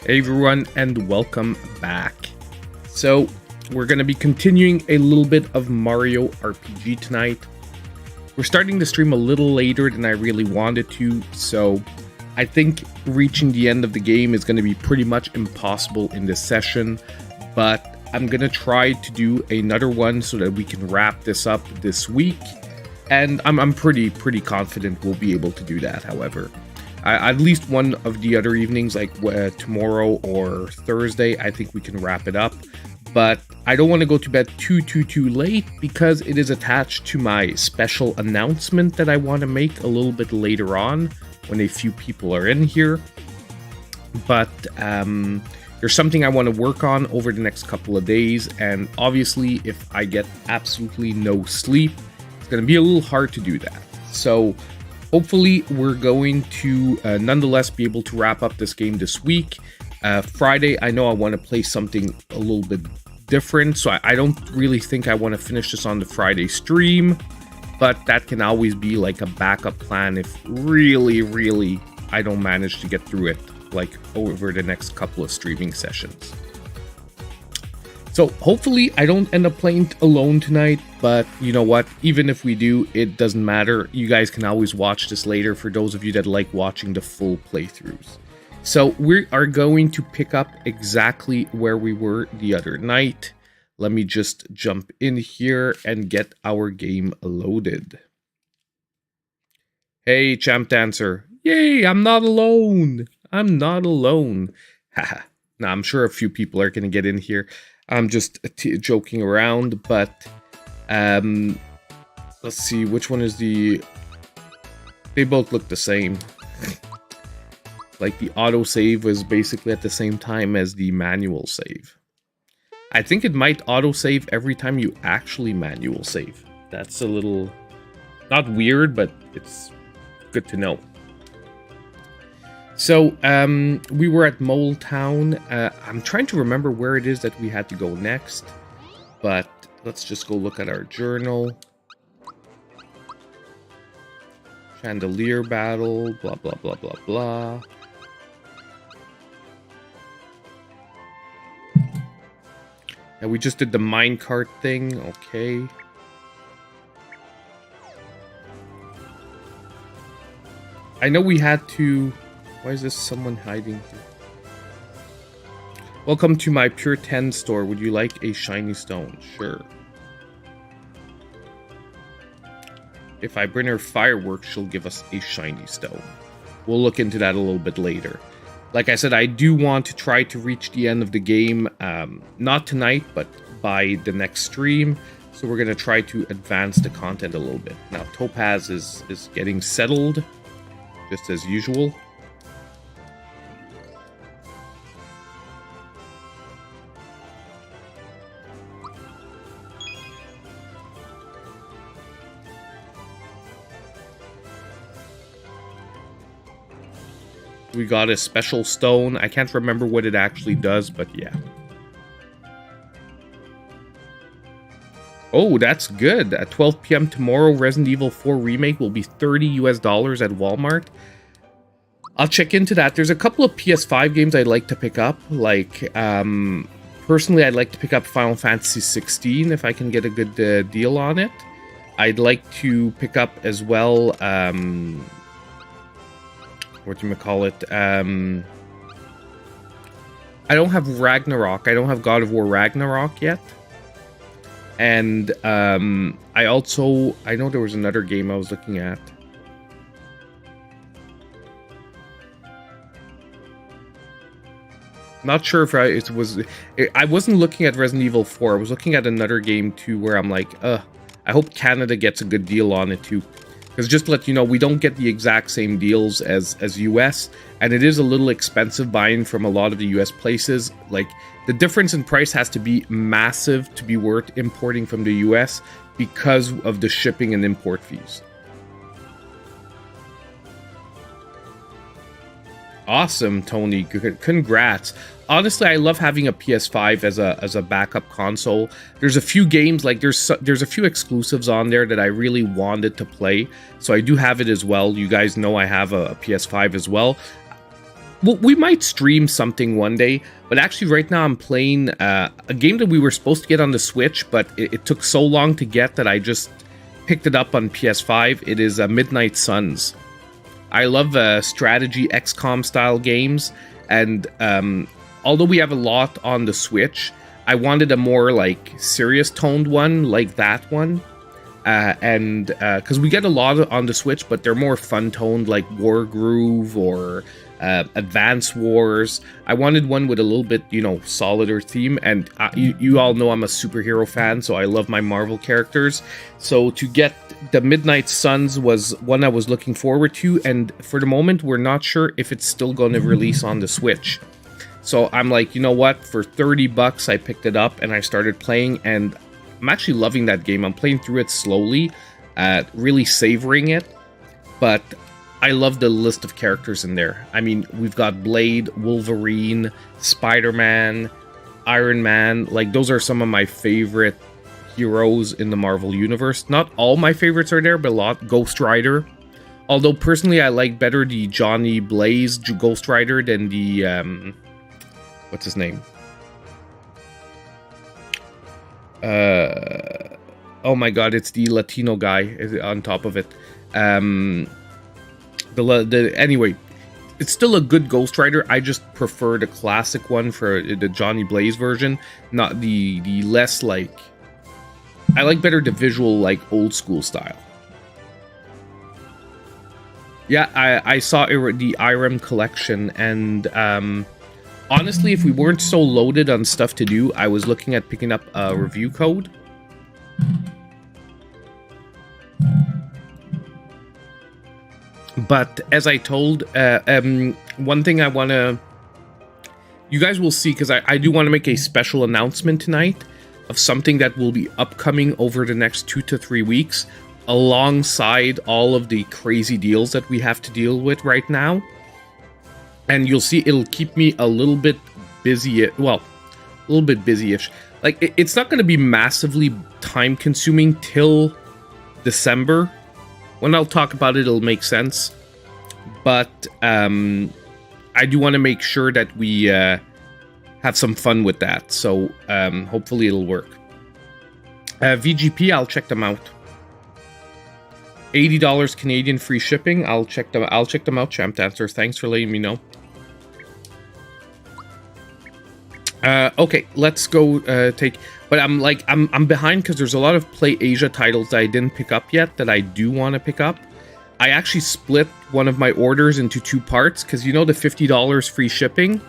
Hey everyone, and welcome back. So, we're going to be continuing a little bit of Mario RPG tonight. We're starting the stream a little later than I really wanted to, so I think reaching the end of the game is going to be pretty much impossible in this session, but I'm going to try to do another one so that we can wrap this up this week, and I'm pretty confident we'll be able to do that, however. At least one of the other evenings, like tomorrow or Thursday, I think we can wrap it up. But I don't want to go to bed too late because it is attached to my special announcement that I want to make a little bit later on when a few people are in here. But there's something I want to work on over the next couple of days. And obviously, if I get absolutely no sleep, it's going to be a little hard to do that. So hopefully, we're going to nonetheless be able to wrap up this game this week. Friday, I know I want to play something a little bit different, so I don't really think I want to finish this on the Friday stream, but that can always be like a backup plan if really I don't manage to get through it, like over the next couple of streaming sessions. So hopefully I don't end up playing alone tonight, but you know what? Even if we do, it doesn't matter. You guys can always watch this later for those of you that like watching the full playthroughs. So we are going to pick up exactly where we were the other night. Let me just jump in here and get our game loaded. Hey, Champ Dancer. Yay, I'm not alone. I'm not alone. Haha. Now, I'm sure a few people are going to get in here. I'm just joking around, but let's see, which one is the... They both look the same. Like the autosave was basically at the same time as the manual save. I think it might autosave every time you actually manual save. That's a little... not weird, but it's good to know. So, we were at Mole Town. I'm trying to remember where it is that we had to go next. But let's just go look at our journal. Chandelier battle, blah, blah, blah, blah, blah. And we just did the minecart thing, okay. I know we had to... Why is this someone hiding here? Welcome to my Pure 10 store. Would you like a shiny stone? Sure. If I bring her fireworks, she'll give us a shiny stone. We'll look into that a little bit later. Like I said, I do want to try to reach the end of the game. Not tonight, but by the next stream. So we're going to try to advance the content a little bit. Now, Topaz is getting settled, just as usual. We got a special stone. I can't remember what it actually does, but yeah. Oh, that's good. At 12 p.m. tomorrow, Resident Evil 4 Remake will be $30 at Walmart. I'll check into that. There's a couple of PS5 games I'd like to pick up. Like, personally, I'd like to pick up Final Fantasy 16 if I can get a good deal on it. I'd like to pick up as well... whatchamacallit, I don't have Ragnarok. I don't have God of War Ragnarok yet. And I know there was another game I was looking at. Not sure if I wasn't looking at Resident Evil 4. I was looking at another game too where I'm like, I hope Canada gets a good deal on it too. Because just to let you know, we don't get the exact same deals as US, and it is a little expensive buying from a lot of the US places. Like, the difference in price has to be massive to be worth importing from the US because of the shipping and import fees. Awesome, Tony. Congrats. Honestly, I love having a PS5 as a backup console. There's a few games, like there's a few exclusives on there that I really wanted to play, so I do have it as well. You guys know I have a PS5 as well. Well, we might stream something one day, but actually right now I'm playing a game that we were supposed to get on the Switch, but it took so long to get that I just picked it up on PS5. It is Midnight Suns. I love strategy XCOM style games, and although we have a lot on the Switch, I wanted a more like serious toned one like that one. And because we get a lot on the Switch, but they're more fun toned like War Groove or Advance Wars. I wanted one with a little bit, you know, solider theme, and you all know I'm a superhero fan, so I love my Marvel characters. So to get the Midnight Suns was one I was looking forward to, and for the moment we're not sure if it's still going to release on the Switch. So I'm like, you know what, for 30 bucks I picked it up and I started playing, and I'm actually loving that game. I'm playing through it slowly, really savoring it, but I love the list of characters in there. I mean, we've got Blade, Wolverine, Spider-Man, Iron Man. Like, those are some of my favorite heroes in the Marvel Universe. Not all my favorites are there, but a lot. Ghost Rider. Although, personally, I like better the Johnny Blaze Ghost Rider than the, what's his name? Oh my god, it's the Latino guy on top of it. Anyway, it's still a good Ghost Rider. I just prefer the classic one for the Johnny Blaze version, not the less like. I like better the visual like old school style. Yeah, I saw the IREM collection, and honestly, if we weren't so loaded on stuff to do, I was looking at picking up a review code. But as I told, one thing I want to... You guys will see, because I do want to make a special announcement tonight of something that will be upcoming over the next 2 to 3 weeks, alongside all of the crazy deals that we have to deal with right now. And you'll see it'll keep me a little bit busy. Well, a little bit busy-ish. Like, it's not going to be massively time-consuming till December. When I'll talk about it, it'll make sense. But I do want to make sure that we have some fun with that. So hopefully it'll work. VGP, I'll check them out. $80 Canadian free shipping. I'll check them out, Champ Dancer. Thanks for letting me know. Okay, let's go take... But I'm behind because there's a lot of Play Asia titles that I didn't pick up yet that I do want to pick up. I actually split one of my orders into 2 parts because, you know, the $50 free shipping.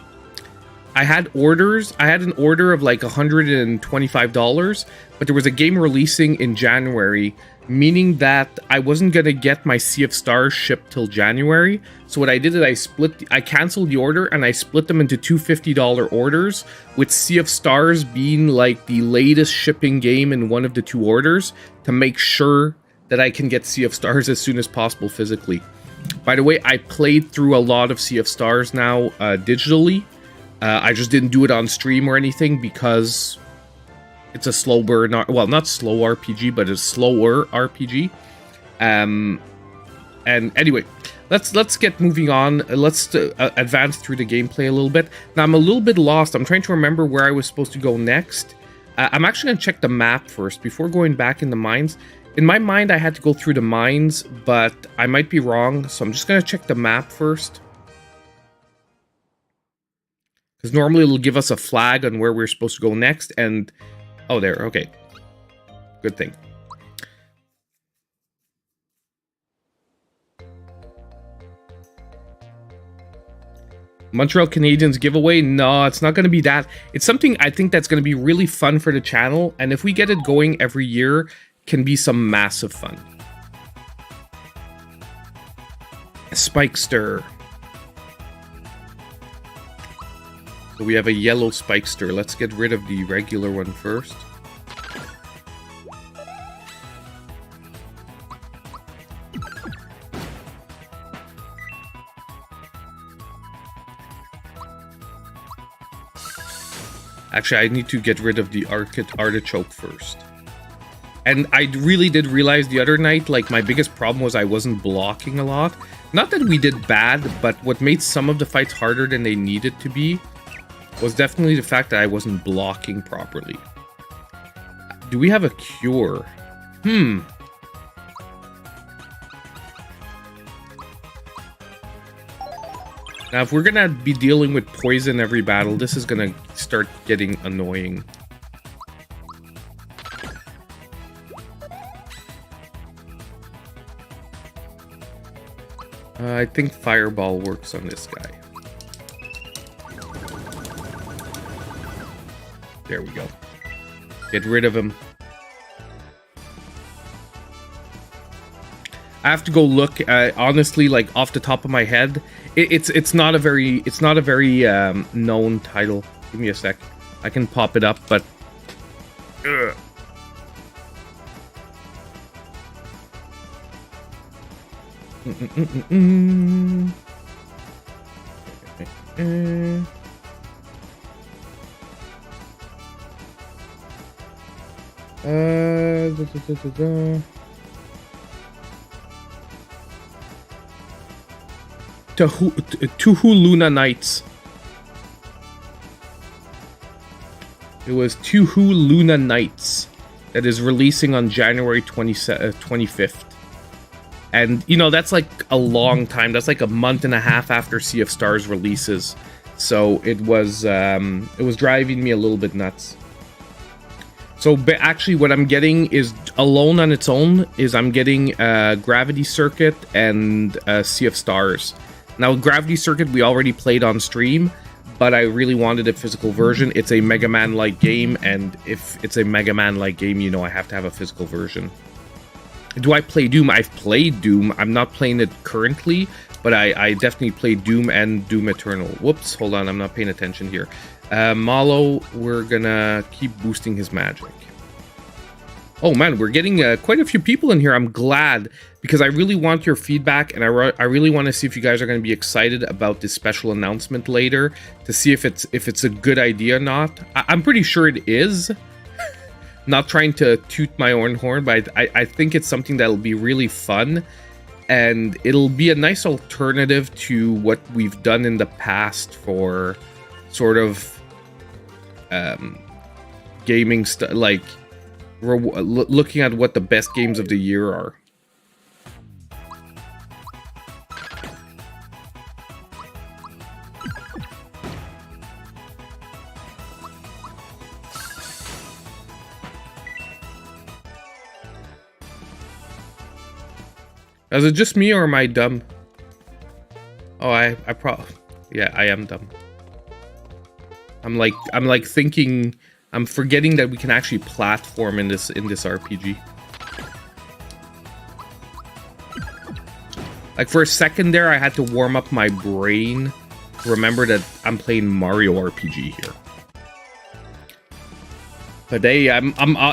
I had an order of like $125, but there was a game releasing in January, meaning that I wasn't going to get my Sea of Stars shipped till January. So what I did is I canceled the order and I split them into 2 $50 orders, with Sea of Stars being like the latest shipping game in one of the 2 orders, to make sure that I can get Sea of Stars as soon as possible physically. By the way, I played through a lot of Sea of Stars now digitally. I just didn't do it on stream or anything because it's a slow burn, well, not slow RPG, but a slower RPG. And anyway, let's get moving on. Let's advance through the gameplay a little bit. Now, I'm a little bit lost. I'm trying to remember where I was supposed to go next. I'm actually going to check the map first before going back in the mines. In my mind, I had to go through the mines, but I might be wrong. So I'm just going to check the map first. Because normally it'll give us a flag on where we're supposed to go next, and... Oh, there, okay. Good thing. Montreal Canadiens giveaway? No, it's not going to be that. It's something I think that's going to be really fun for the channel, and if we get it going every year, can be some massive fun. Spikester. So we have a yellow Spikester. Let's get rid of the regular one first. Actually, I need to get rid of the artichoke first. And I really did realize the other night, like, my biggest problem was I wasn't blocking a lot. Not that we did bad, but what made some of the fights harder than they needed to be was definitely the fact that I wasn't blocking properly. Do we have a cure? Now, if we're gonna be dealing with poison every battle, this is gonna start getting annoying. I think Fireball works on this guy. There we go. Get rid of him. I have to go look. Honestly, like off the top of my head, it's not a very known title. Give me a sec. I can pop it up, but. Ugh. Tuhu Luna Nights. It was Tuhu Luna Nights that is releasing on January 25th. And, you know, that's like a long time. That's like a month and a half after Sea of Stars releases. So it was driving me a little bit nuts. So actually what I'm getting is, alone on its own, is I'm getting Gravity Circuit and Sea of Stars. Now, Gravity Circuit we already played on stream, but I really wanted a physical version. It's a Mega Man-like game, and if it's a Mega Man-like game, you know I have to have a physical version. Do I play Doom? I've played Doom. I'm not playing it currently, but I definitely played Doom and Doom Eternal. Whoops, hold on, I'm not paying attention here. Malo, we're gonna keep boosting his magic. Oh man, we're getting quite a few people in here. I'm glad, because I really want your feedback, and I really want to see if you guys are going to be excited about this special announcement later, to see if it's a good idea or not. I'm pretty sure it is. Not trying to toot my own horn, but I think it's something that'll be really fun, and it'll be a nice alternative to what we've done in the past for sort of gaming stuff, like looking at what the best games of the year are. Is it just me, or am I dumb? Oh, I yeah, I am dumb. I'm like thinking, I'm forgetting that we can actually platform in this RPG. Like for a second there, I had to warm up my brain to remember that I'm playing Mario RPG here. But hey,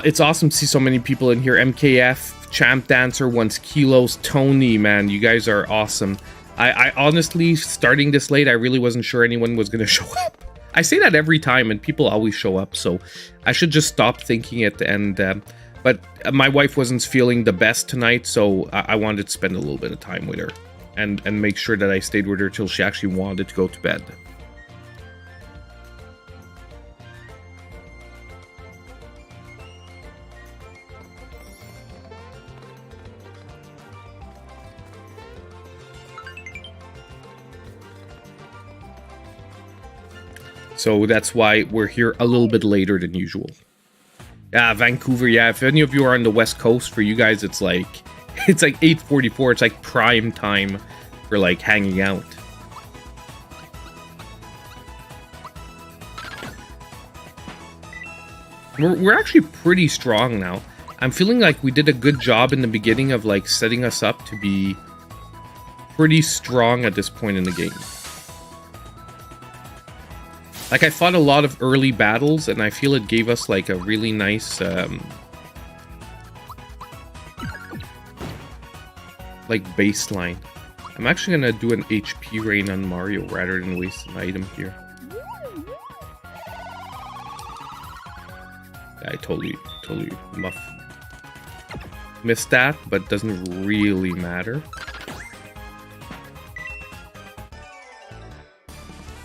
it's awesome to see so many people in here. MKF, Champ Dancer, Once Kilos, Tony, man, you guys are awesome. I honestly, starting this late, I really wasn't sure anyone was gonna show up. I say that every time, and people always show up, so I should just stop thinking it. And but my wife wasn't feeling the best tonight, so I wanted to spend a little bit of time with her and make sure that I stayed with her till she actually wanted to go to bed. So that's why we're here a little bit later than usual. Yeah, Vancouver, yeah, if any of you are on the West Coast, for you guys, it's like 8:44, it's like prime time for like hanging out. We're actually pretty strong now. I'm feeling like we did a good job in the beginning of like setting us up to be pretty strong at this point in the game. Like, I fought a lot of early battles, and I feel it gave us, like, a really nice, like, baseline. I'm actually gonna do an HP rain on Mario rather than waste an item here. Yeah, I totally muff. Missed that, but doesn't really matter.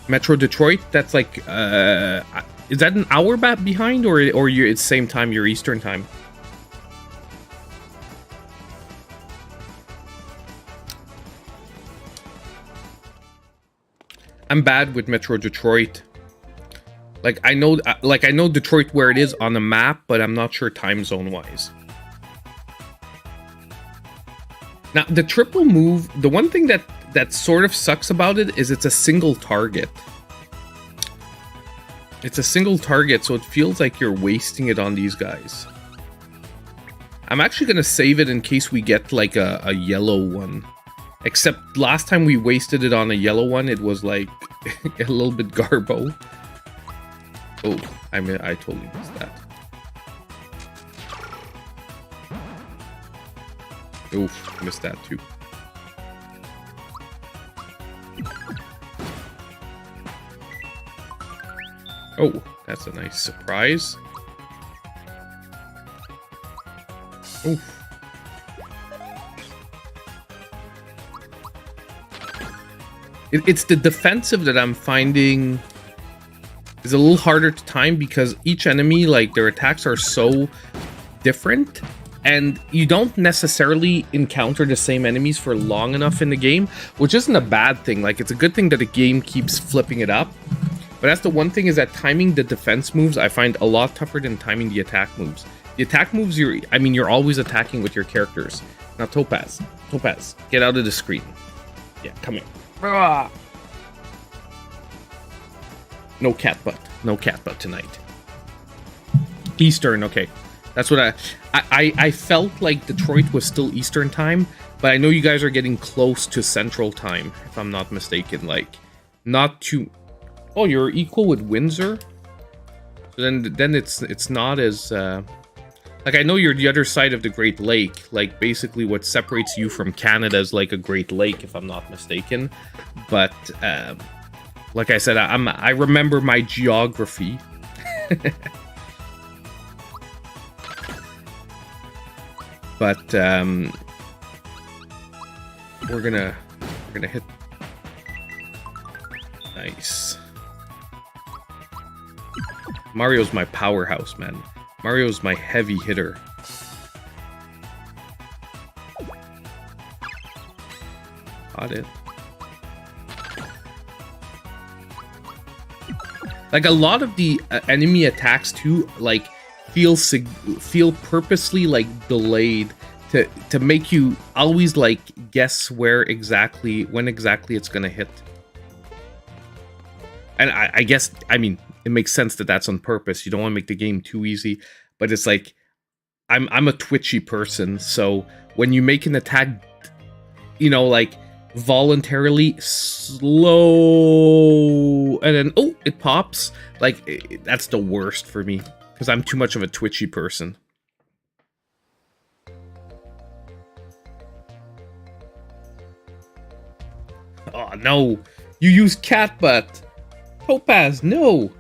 Metro Detroit, that's like, is that an hour back behind, or you're it's same time, your Eastern time? I'm bad with Metro Detroit. Like I know Detroit where it is on the map, but I'm not sure time zone wise. Now the triple move, the one thing that sort of sucks about it is it's a single target. It's a single target, so it feels like you're wasting it on these guys. I'm actually gonna save it in case we get like a yellow one. Except last time we wasted it on a yellow one, it was like a little bit garbo. Oh, I totally missed that. Oof, missed that too. Oh, that's a nice surprise. Oof. It's the defensive that I'm finding is a little harder to time because each enemy, like, their attacks are so different, and you don't necessarily encounter the same enemies for long enough in the game, which isn't a bad thing. Like, it's a good thing that the game keeps flipping it up. But that's the one thing, is that timing the defense moves I find a lot tougher than timing the attack moves. The attack moves, you're always attacking with your characters. Now, Topaz, get out of the screen. Yeah, come here. No cat butt tonight. Eastern, okay. That's what I felt like Detroit was still Eastern time, but I know you guys are getting close to Central time, if I'm not mistaken. Like, not too. Oh, you're equal with Windsor. So then it's not as like, I know you're the other side of the Great Lake. Like, basically what separates you from Canada is like a Great Lake, if I'm not mistaken. But like I said, I remember my geography. But we're gonna hit. Nice. Mario's my powerhouse, man. Mario's my heavy hitter. Got it. Like, a lot of the enemy attacks too, like, feel purposely like delayed to make you always like guess when exactly it's gonna hit. And I guess, I mean, it makes sense that that's on purpose. You don't want to make the game too easy, but it's like, I'm a twitchy person, so when you make an attack, you know, like, voluntarily slow, and then, oh, it pops, like, that's the worst for me, because I'm too much of a twitchy person. Oh, no. You use cat butt. Topaz, no.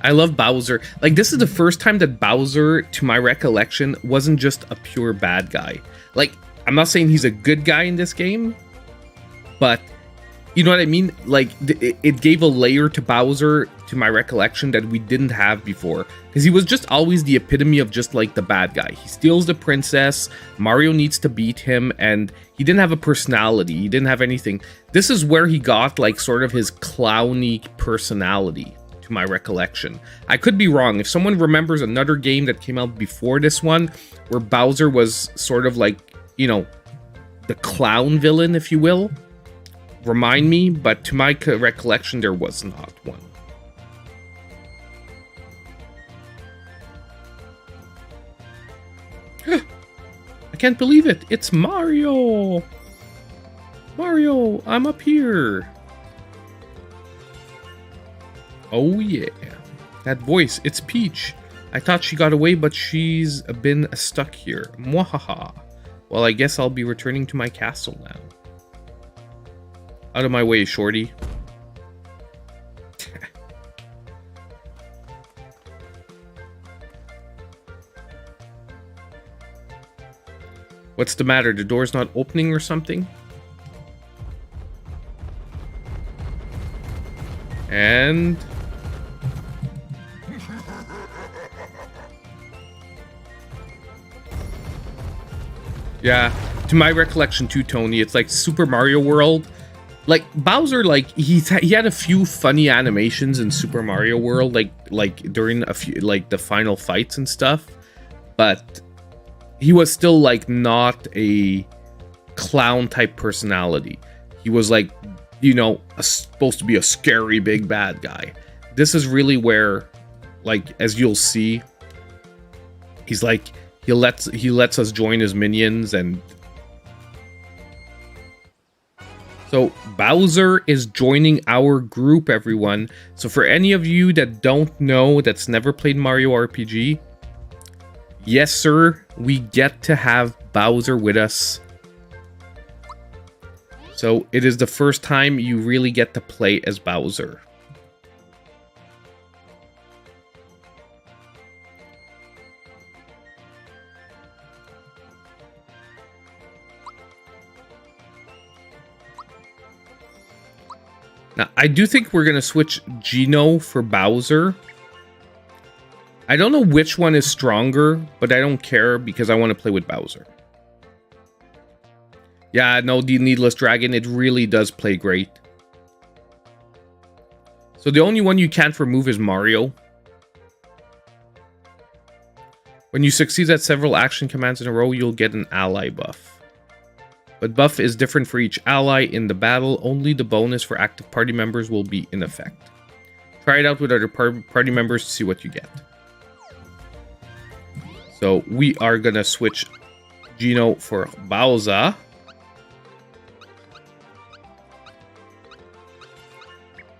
I love Bowser. Like, this is the first time that Bowser, to my recollection, wasn't just a pure bad guy. Like, I'm not saying he's a good guy in this game, but you know what I mean? Like, it gave a layer to Bowser, to my recollection, that we didn't have before. Because he was just always the epitome of just, like, the bad guy. He steals the princess, Mario needs to beat him, and he didn't have a personality. He didn't have anything. This is where he got, like, sort of his clowny personality, to my recollection. I could be wrong. If someone remembers another game that came out before this one, where Bowser was sort of like, you know, the clown villain, if you will, remind me, but to my recollection, there was not one. I can't believe it. It's Mario. Mario, I'm up here. Oh yeah. That voice, it's Peach. I thought she got away, but she's been stuck here. Mwahaha. Well, I guess I'll be returning to my castle now. Out of my way, shorty. What's the matter? The door's not opening or something? And... yeah, to my recollection too, Tony, it's like Super Mario World. Like, Bowser, like, he had a few funny animations in Super Mario World, like during a few, like, the final fights and stuff. But he was still, like, not a clown-type personality. He was, like, you know, supposed to be a scary big bad guy. This is really where, like, as you'll see, he's like, he lets us join his minions. And so Bowser is joining our group, everyone. So for any of you that don't know, that's never played Mario RPG, yes, sir, we get to have Bowser with us. So it is the first time you really get to play as Bowser. Now, I do think we're going to switch Geno for Bowser. I don't know which one is stronger, but I don't care because I want to play with Bowser. Yeah, no, the Needless Dragon, it really does play great. So the only one you can't remove is Mario. When you succeed at several action commands in a row, you'll get an ally buff. But buff is different for each ally in the battle. Only the bonus for active party members will be in effect. Try it out with other party members to see what you get. So we are going to switch Geno for Bowser.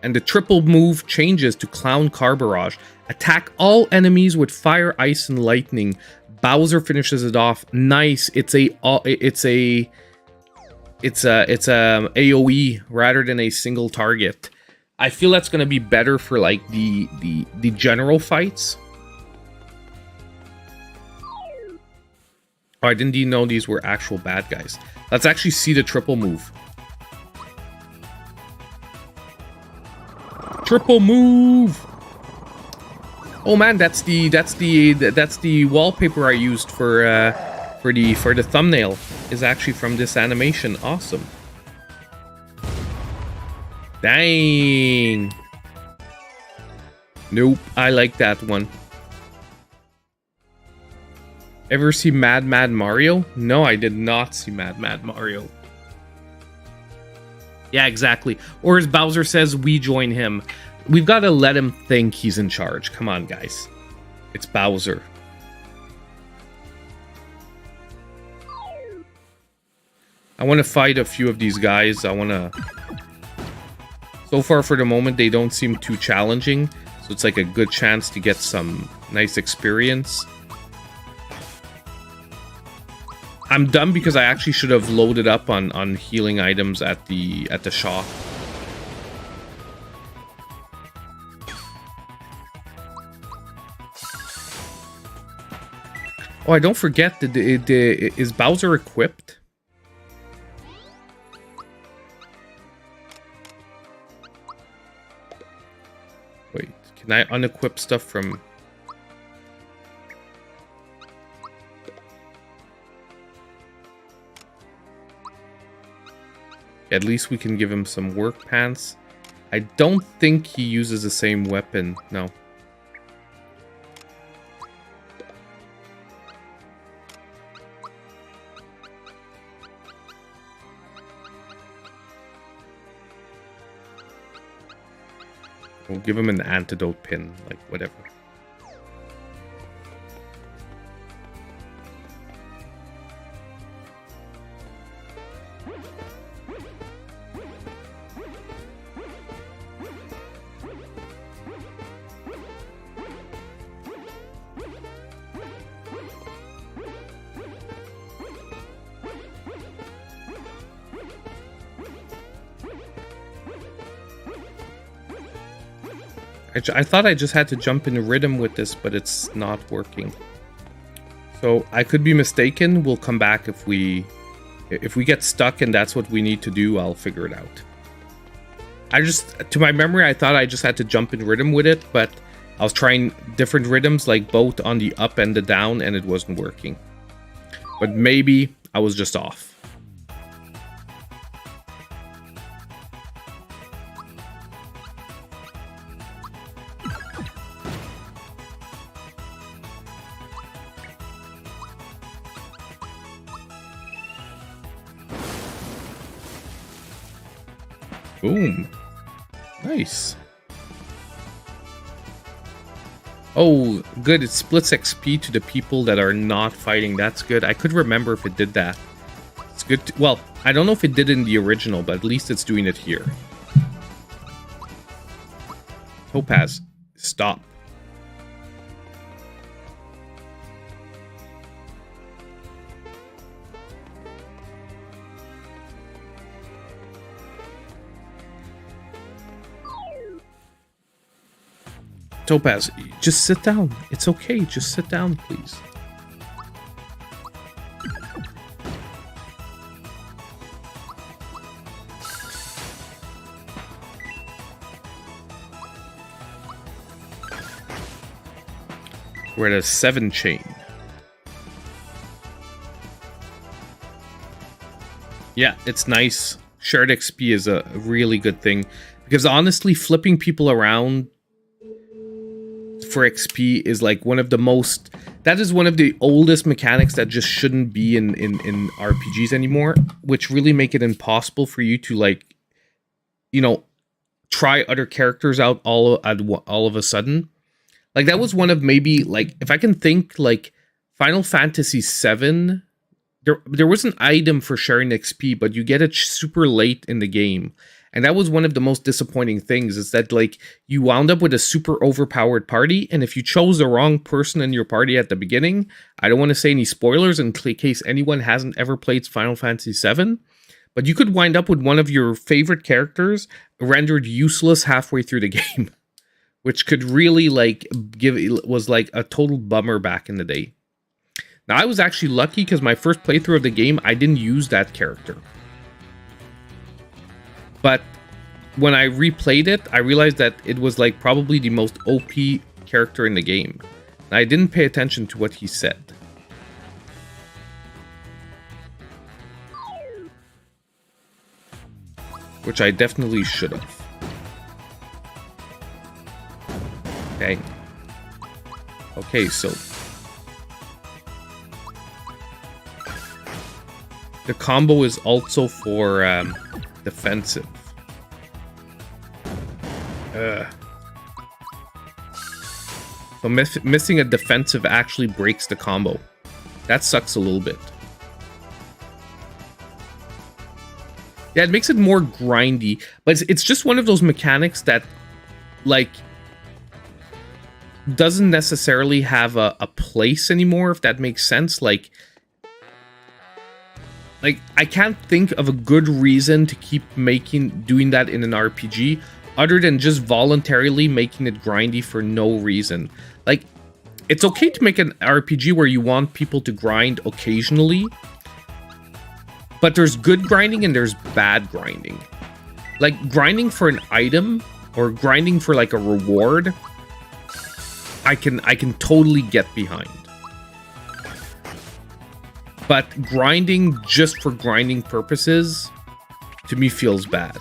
And the triple move changes to Clown Car Barrage. Attack all enemies with fire, ice, and lightning. Bowser finishes it off. Nice. It's a AoE rather than a single target. I feel that's going to be better for like the general fights. Oh, I didn't even know these were actual bad guys. Let's actually see the triple move. Triple move. Oh man, that's the wallpaper I used for the thumbnail. Is actually from this animation. Awesome. Dang. Nope, I like that one. Ever see Mad Mario? No, I did not see Mad Mario. Yeah, exactly. Or as Bowser says, we join him. We've got to let him think he's in charge. Come on, guys. It's Bowser. I want to fight a few of these guys. So far, for the moment, they don't seem too challenging. So it's like a good chance to get some nice experience. I'm dumb because I actually should have loaded up on healing items at the shop. Oh, I don't forget that is Bowser equipped? Wait, can I unequip stuff from... At least we can give him some work pants. I don't think he uses the same weapon. No. We'll give him an antidote pin, like whatever. I thought I just had to jump in rhythm with this, but it's not working. So I could be mistaken. We'll come back if we get stuck and that's what we need to do. I'll figure it out. To my memory, I thought I just had to jump in rhythm with it, but I was trying different rhythms, like both on the up and the down, and it wasn't working. But maybe I was just off. Boom. Nice. Oh, good. It splits XP to the people that are not fighting. That's good. I could remember if it did that. It's good. Well, I don't know if it did in the original, but at least it's doing it here. Topaz, stop. Topaz, just sit down. It's okay. Just sit down, please. We're at a 7 chain. Yeah, it's nice. Shared XP is a really good thing. Because honestly, flipping people around for XP is like one of the most... That is one of the oldest mechanics that just shouldn't be in RPGs anymore. Which really make it impossible for you to, like, you know, try other characters out all of a sudden. Like, that was one of maybe, like, if I can think, like, Final Fantasy VII, there was an item for sharing XP, but you get it super late in the game. And that was one of the most disappointing things, is that, like, you wound up with a super overpowered party, and if you chose the wrong person in your party at the beginning, I don't want to say any spoilers in case anyone hasn't ever played Final Fantasy VII, but you could wind up with one of your favorite characters rendered useless halfway through the game. Which could really, like, was like a total bummer back in the day. Now, I was actually lucky because my first playthrough of the game, I didn't use that character. But when I replayed it, I realized that it was, like, probably the most OP character in the game. And I didn't pay attention to what he said. Which I definitely should have. Okay. Okay, so the combo is also for defensive. So missing a defensive actually breaks the combo. That sucks a little bit. Yeah, it makes it more grindy, but it's just one of those mechanics that, like, doesn't necessarily have a place anymore, if that makes sense. Like I can't think of a good reason to keep doing that in an RPG other than just voluntarily making it grindy for no reason. Like, it's okay to make an RPG where you want people to grind occasionally, but there's good grinding and there's bad grinding. Like, grinding for an item or grinding for, like, a reward, I can totally get behind. But grinding just for grinding purposes, to me, feels bad.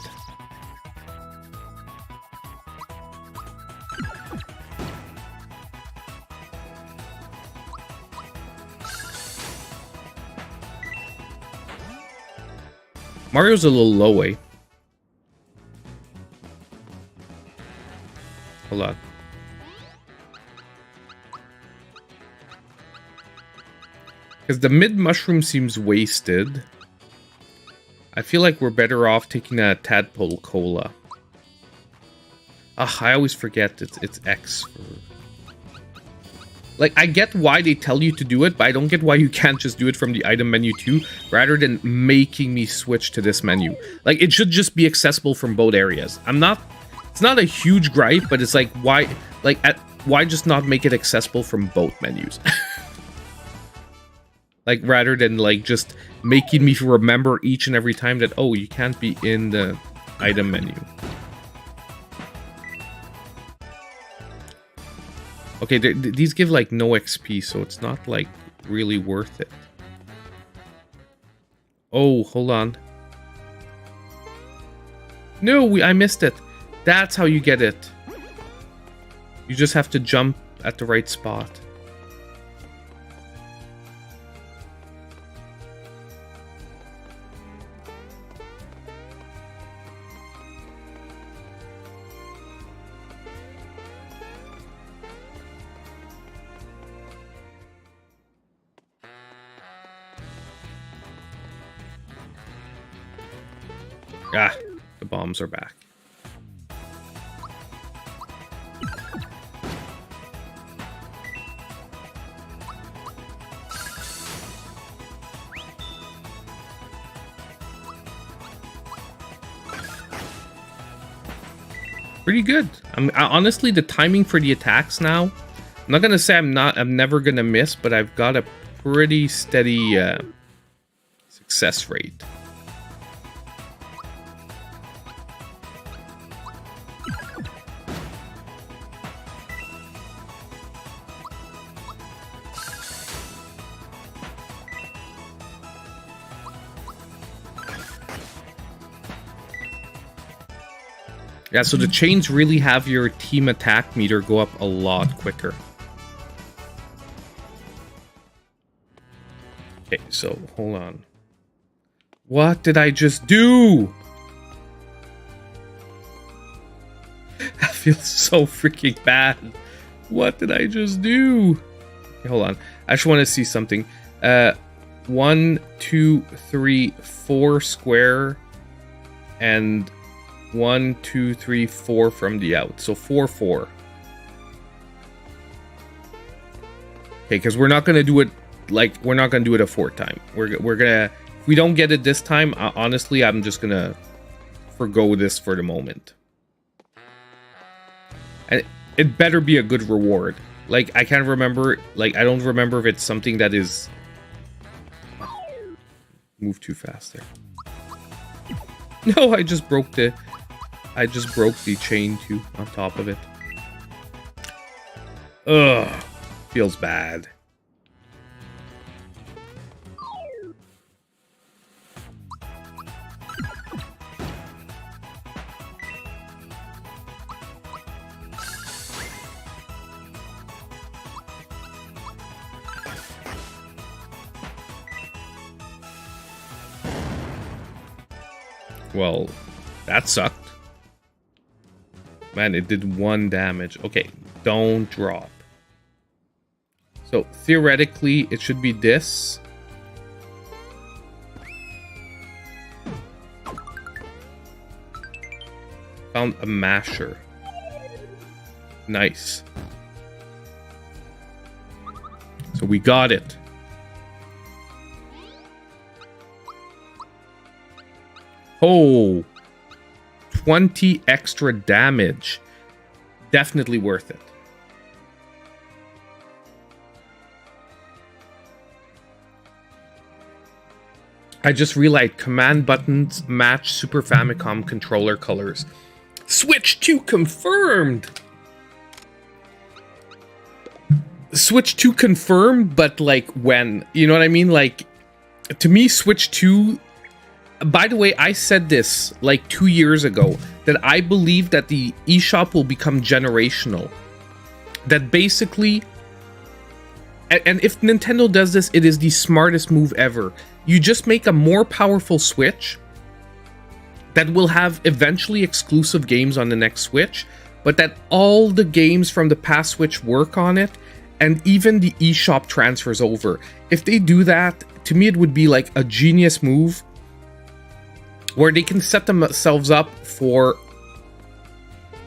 Mario's a little low, eh? Hold on. Because the mid mushroom seems wasted. I feel like we're better off taking a tadpole cola. Ah, I always forget it's X. Like, I get why they tell you to do it, but I don't get why you can't just do it from the item menu too, rather than making me switch to this menu. Like, it should just be accessible from both areas. It's not a huge gripe, but it's like, why just not make it accessible from both menus? Like, rather than, like, just making me remember each and every time that, oh, you can't be in the item menu. Okay, these give, like, no XP, so it's not, like, really worth it. Oh, hold on. No, I missed it. That's how you get it. You just have to jump at the right spot. Ah, the bombs are back. Pretty good. Honestly, the timing for the attacks now, I'm not gonna say I'm never gonna miss, but I've got a pretty steady success rate. Yeah, so the chains really have your team attack meter go up a lot quicker. Okay, so hold on. What did I just do? I feel so freaking bad. What did I just do? Okay, hold on. I just want to see something. 1, 2, 3, 4 square and 1, 2, 3, 4 from the out. So 4, 4. Okay, because we're not gonna do it like we're not gonna do it a fourth time. We're gonna, if we don't get it this time, honestly, I'm just gonna forgo this for the moment. And it better be a good reward. Like, I can't remember. Like, I don't remember if it's something that is. Move too fast there. No, I just broke the chain too on top of it. Ugh, feels bad. Well, that sucked. Man, it did 1 damage. Okay, don't drop. So, theoretically, it should be this. Found a masher. Nice. So we got it. Oh, 20 extra damage. Definitely worth it. I just realized command buttons match Super Famicom controller colors. Switch 2 confirmed. Switch 2 confirmed, but like when? You know what I mean? Like, to me, Switch 2... By the way, I said this like 2 years ago, that I believe that the eShop will become generational. That basically, and if Nintendo does this, it is the smartest move ever. You just make a more powerful Switch that will have eventually exclusive games on the next Switch, but that all the games from the past Switch work on it, and even the eShop transfers over. If they do that, to me it would be like a genius move, where they can set themselves up for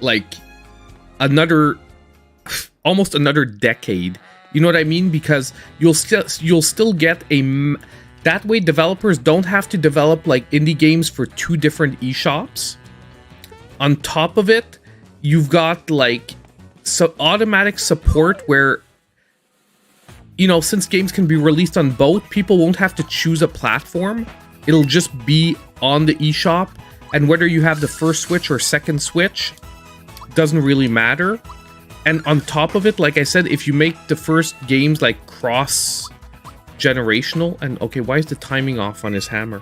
like another, almost another decade. You know what I mean? Because you'll still get a, that way developers don't have to develop like indie games for 2 different eShops. On top of it, you've got like automatic support where you know, since games can be released on both, people won't have to choose a platform. It'll just be on the eShop, and whether you have the first Switch or second Switch doesn't really matter. And on top of it, like I said, if you make the first games like cross-generational, and okay, why is the timing off on his hammer?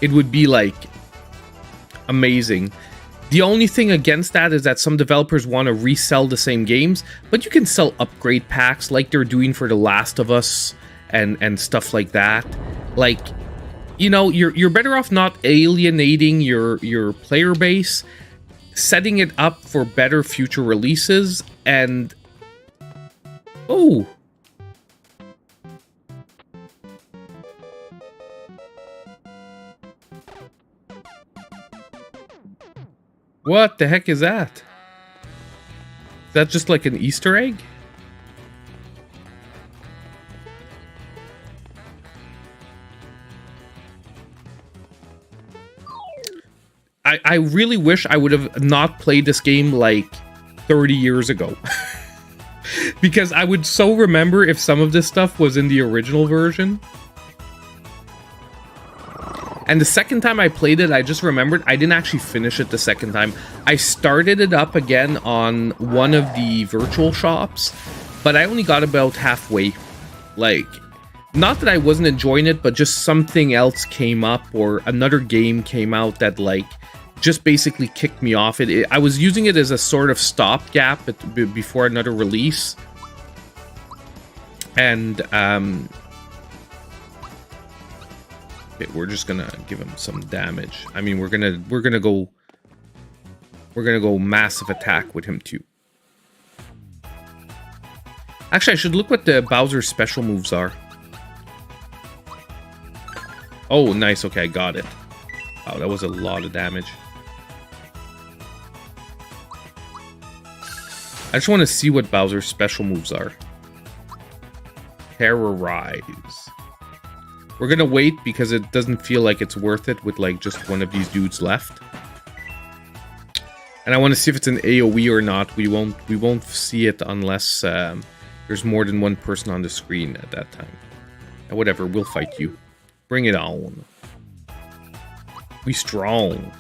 It would be like amazing. The only thing against that is that some developers want to resell the same games, but you can sell upgrade packs like they're doing for The Last of Us and stuff like that. Like, you know, you're better off not alienating your player base, setting it up for better future releases, and oh, what the heck is that? Is that just like an Easter egg? I really wish I would have not played this game like 30 years ago. Because I would so remember if some of this stuff was in the original version. And the second time I played it, I just remembered I didn't actually finish it the second time. I started it up again on one of the virtual shops, but I only got about halfway. Like, not that I wasn't enjoying it, but just something else came up, or another game came out that, like, just basically kicked me off. I was using it as a sort of stopgap before another release. And, okay, we're just gonna give him some damage. I mean, we're gonna go massive attack with him too. Actually, I should look what the Bowser's special moves are. Oh, nice. Okay, I got it. Wow, that was a lot of damage. I just want to see what Bowser's special moves are. Terrorize. We're gonna wait because it doesn't feel like it's worth it with like just one of these dudes left. And I want to see if it's an AoE or not. We won't see it unless there's more than one person on the screen at that time. And whatever, we'll fight you. Bring it on. We strong.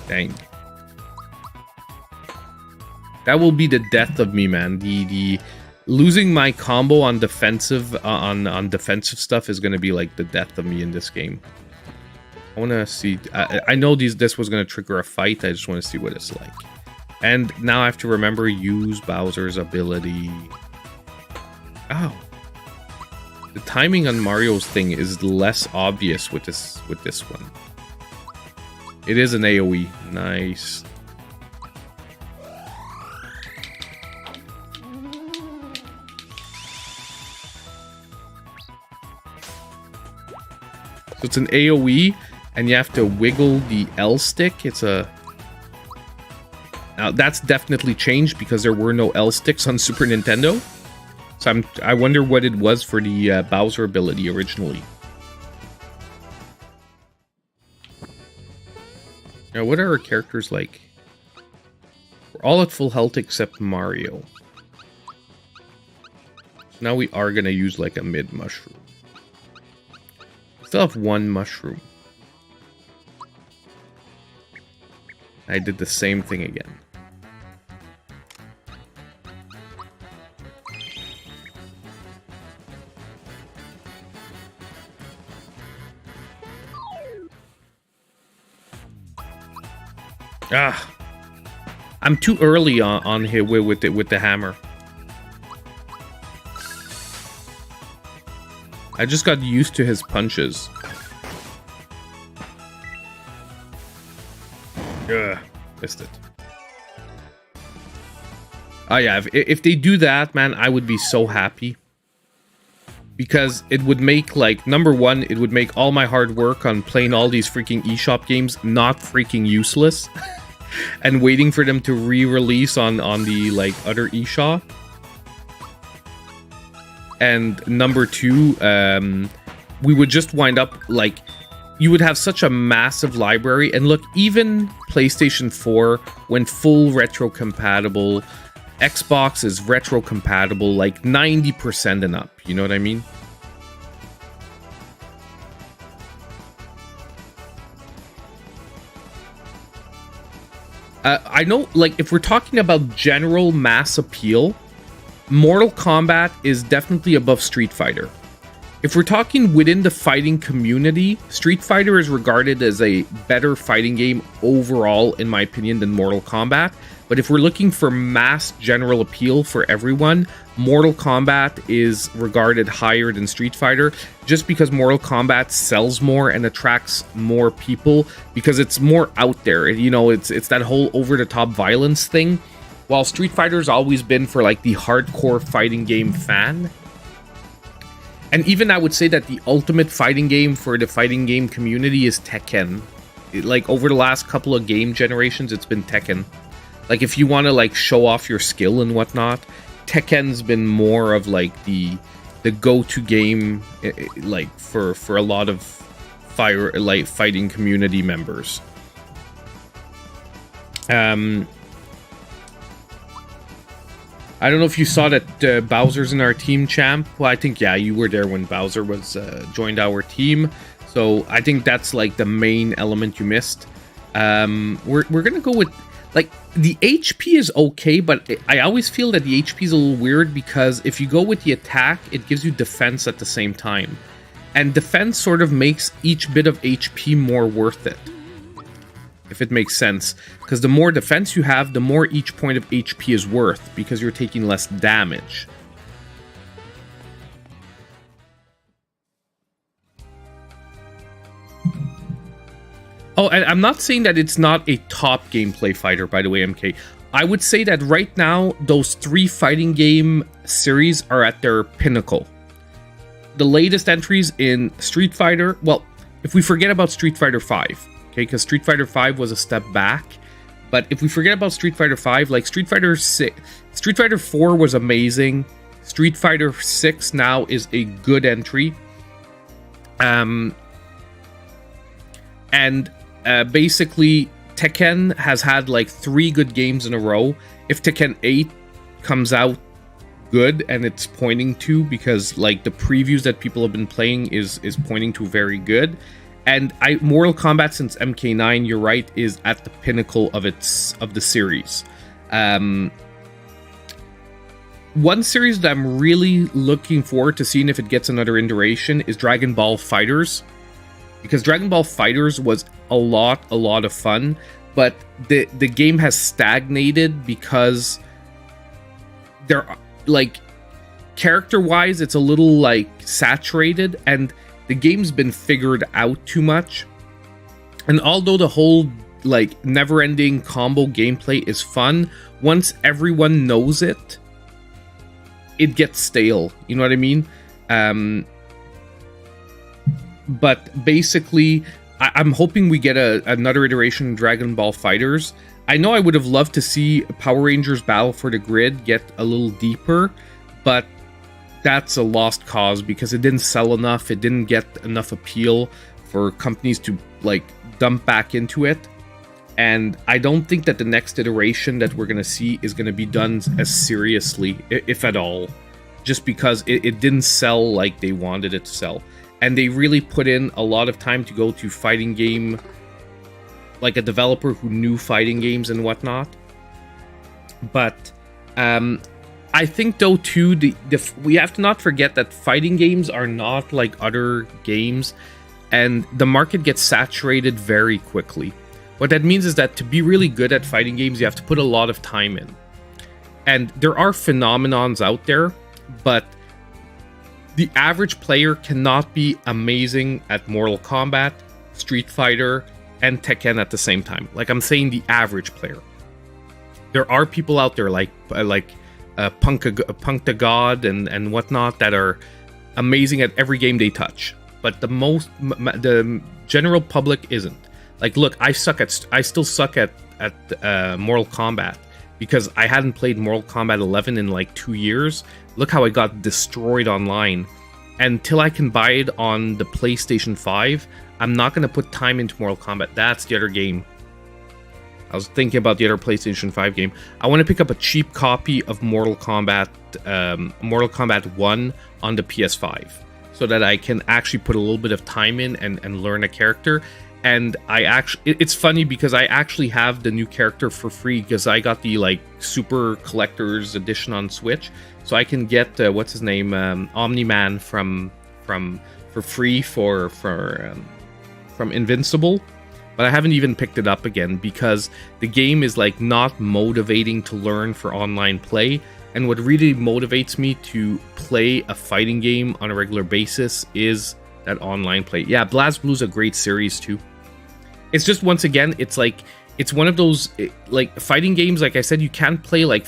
Dang. That will be the death of me, man. The losing my combo on defensive on defensive stuff is gonna be like the death of me in this game. I wanna see. I know this was gonna trigger a fight. I just want to see what it's like. And now I have to remember use Bowser's ability. Oh, the timing on Mario's thing is less obvious with this one. It is an AoE. Nice. So it's an AoE, and you have to wiggle the L stick. It's a... Now, that's definitely changed because there were no L sticks on Super Nintendo. So I wonder what it was for the Bowser ability originally. Now, what are our characters like? We're all at full health except Mario. Now we are going to use like a mid-mushroom. Still have one mushroom. I did the same thing again. Ah, I'm too early on here with the hammer. I just got used to his punches. Ugh, missed it. Oh yeah, if they do that, man, I would be so happy. Because it would make, like, number one, it would make all my hard work on playing all these freaking eShop games not freaking useless. And waiting for them to re-release on the, like, other eShop. and number two, we would just wind up like, you would have such a massive library. And look, even PlayStation 4 when full retro compatible, Xbox is retro compatible like 90% and up, you know what I mean? I know, like, if we're talking about general mass appeal, Mortal Kombat is definitely above Street Fighter. If we're talking within the fighting community, Street Fighter is regarded as a better fighting game overall, in my opinion, than Mortal Kombat. But if we're looking for mass general appeal for everyone, Mortal Kombat is regarded higher than Street Fighter, just because Mortal Kombat sells more and attracts more people because it's more out there. You know, it's that whole over-the-top violence thing. While Street Fighter's always been for like the hardcore fighting game fan. And even I would say that the ultimate fighting game for the fighting game community is Tekken. Like over the last couple of game generations, it's been Tekken. Like if you want to like show off your skill and whatnot, Tekken's been more of like the go-to game, like for a lot of fighting community members. I don't know if you saw that Bowser's in our team, champ. Well, I think, yeah, you were there when Bowser was joined our team. So I think that's like the main element you missed. We're going to go with, like, the HP is okay, but I always feel that the HP is a little weird because if you go with the attack, it gives you defense at the same time. And defense sort of makes each bit of HP more worth it, if it makes sense. Because the more defense you have, the more each point of HP is worth, because you're taking less damage. Oh, and I'm not saying that it's not a top gameplay fighter, by the way, MK. I would say that right now, those three fighting game series are at their pinnacle. The latest entries in Street Fighter, well, if we forget about Street Fighter 5, okay, because Street Fighter 5 was a step back. But if we forget about Street Fighter 5, like Street Fighter 6, Street Fighter 4 was amazing. Street Fighter 6 now is a good entry. Basically, Tekken has had like 3 good games in a row. If Tekken 8 comes out good, and it's pointing to, because like the previews that people have been playing is pointing to very good. And Mortal Kombat since MK9, you're right, is at the pinnacle of the series. One series that I'm really looking forward to seeing if it gets another iteration is Dragon Ball FighterZ, because Dragon Ball FighterZ was a lot of fun, but the game has stagnated because they're like, character-wise, it's a little like saturated, and the game's been figured out too much. And although the whole like never-ending combo gameplay is fun, once everyone knows it, it gets stale. You know what I mean? But basically, I'm hoping we get another iteration of Dragon Ball FighterZ. I know I would have loved to see Power Rangers Battle for the Grid get a little deeper, but that's a lost cause because it didn't sell enough. It didn't get enough appeal for companies to like dump back into it. And I don't think that the next iteration that we're going to see is going to be done as seriously, if at all, just because it didn't sell like they wanted it to sell. And they really put in a lot of time to go to fighting game, like a developer who knew fighting games and whatnot. But I think though too, we have to not forget that fighting games are not like other games, and the market gets saturated very quickly. What that means is that to be really good at fighting games, you have to put a lot of time in. And there are phenomenons out there, but the average player cannot be amazing at Mortal Kombat, Street Fighter, and Tekken at the same time. Like, I'm saying the average player. There are people out there like Punk to God and whatnot that are amazing at every game they touch. But the general public isn't. Like, look, I still suck at Mortal Kombat because I hadn't played Mortal Kombat 11 in like 2 years. Look how I got destroyed online. Until I can buy it on the PlayStation 5, I'm not going to put time into Mortal Kombat. That's the other game. I was thinking about the other PlayStation 5 game. I want to pick up a cheap copy of Mortal Kombat 1 on the PS5, so that I can actually put a little bit of time in and learn a character. And it's funny because I actually have the new character for free because I got the like super collector's edition on Switch, so I can get what's his name, Omni-Man from for free from Invincible. But I haven't even picked it up again because the game is like not motivating to learn for online play. And what really motivates me to play a fighting game on a regular basis is that online play. Yeah, BlazBlue is a great series too. It's just, once again, it's like, it's one of those like fighting games. Like I said, you can't play like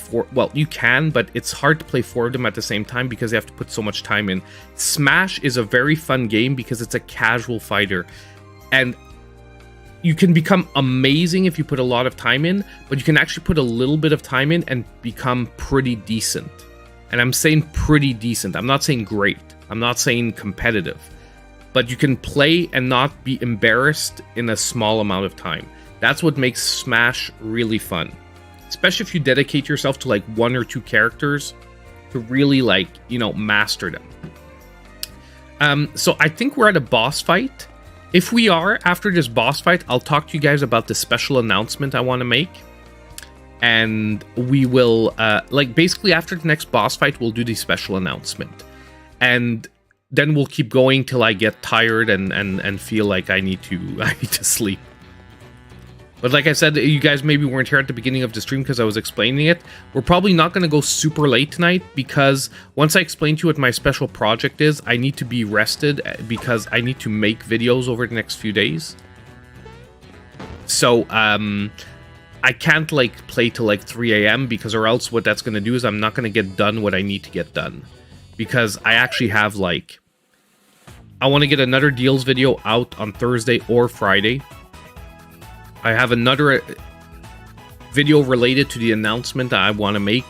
you can, but it's hard to play 4 of them at the same time because you have to put so much time in. Smash is a very fun game because it's a casual fighter. And you can become amazing if you put a lot of time in, but you can actually put a little bit of time in and become pretty decent. And I'm saying pretty decent. I'm not saying great. I'm not saying competitive. But you can play and not be embarrassed in a small amount of time. That's what makes Smash really fun. Especially if you dedicate yourself to like 1 or 2 characters to really like, you know, master them. So I think we're at a boss fight. If we are, after this boss fight, I'll talk to you guys about the special announcement I want to make. And we will, like, basically after the next boss fight, we'll do the special announcement. And then we'll keep going till I get tired and feel like I need to sleep. But like I said, you guys maybe weren't here at the beginning of the stream because I was explaining it. We're probably not going to go super late tonight because once I explain to you what my special project is, I need to be rested because I need to make videos over the next few days. So, I can't like play till like 3 a.m. because or else what that's going to do is I'm not going to get done what I need to get done. Because I actually have like, I want to get another deals video out on Thursday or Friday. I have another video related to the announcement that I want to make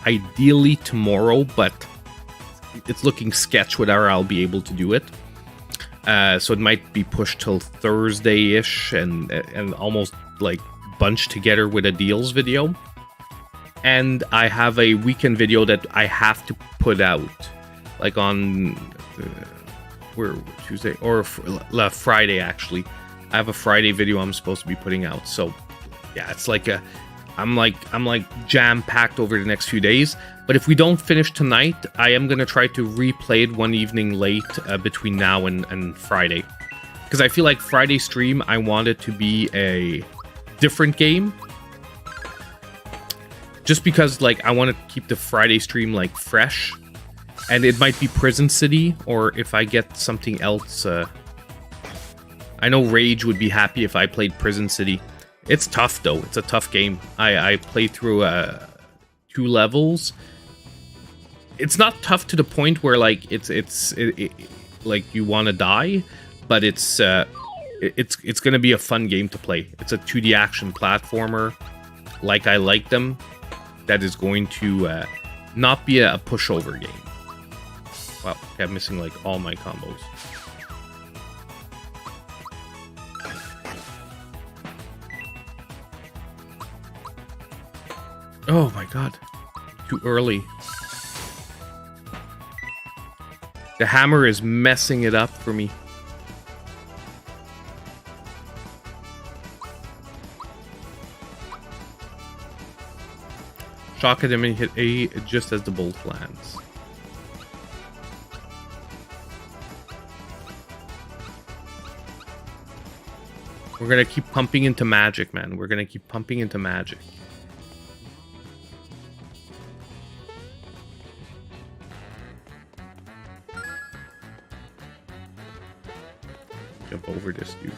ideally tomorrow, but it's looking sketch whether I'll be able to do it. So it might be pushed till Thursday-ish and almost like bunched together with a deals video. And I have a weekend video that I have to put out, like on Tuesday or Friday actually. I have a Friday video I'm supposed to be putting out. So yeah, it's like I'm like jam-packed over the next few days. But if we don't finish tonight, I am gonna try to replay it one evening late between now and Friday. Because I feel like Friday stream, I want it to be a different game. Just because like I want to keep the Friday stream like fresh. And it might be Prison City, or if I get something else. I know Rage would be happy if I played Prison City. It's tough though. It's a tough game. I played through 2 levels. It's not tough to the point where like it's like you want to die, but it's gonna be a fun game to play. It's a 2D action platformer, like I like them. That is going to not be a pushover game. Wow, I'm missing like all my combos. Oh my god. Too early. The hammer is messing it up for me. Shock at him and hit A just as the bolt lands. We're gonna keep pumping into magic, man. We're gonna keep pumping into magic. Jump over this dude.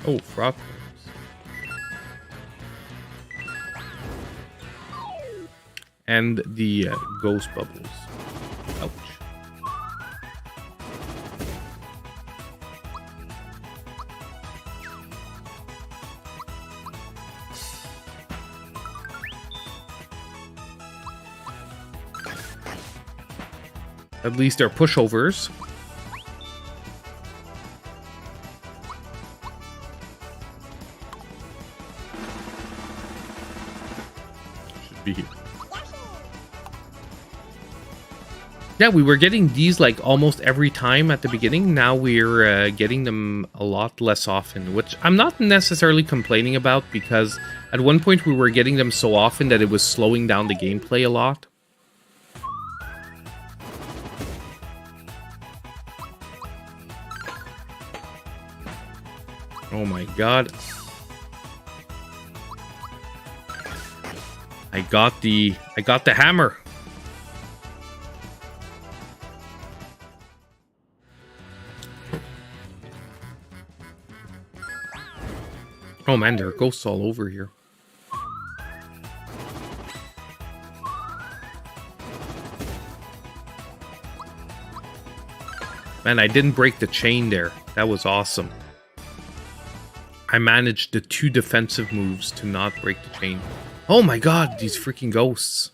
Oh, frog. And the ghost bubbles. Ouch. At least they're pushovers. Should be here. Yeah, we were getting these like almost every time at the beginning. Now we're getting them a lot less often, which I'm not necessarily complaining about because at one point we were getting them so often that it was slowing down the gameplay a lot. Oh my god. I got the hammer. Oh man, there are ghosts all over here. Man, I didn't break the chain there. That was awesome. I managed the 2 defensive moves to not break the chain. Oh my god, these freaking ghosts.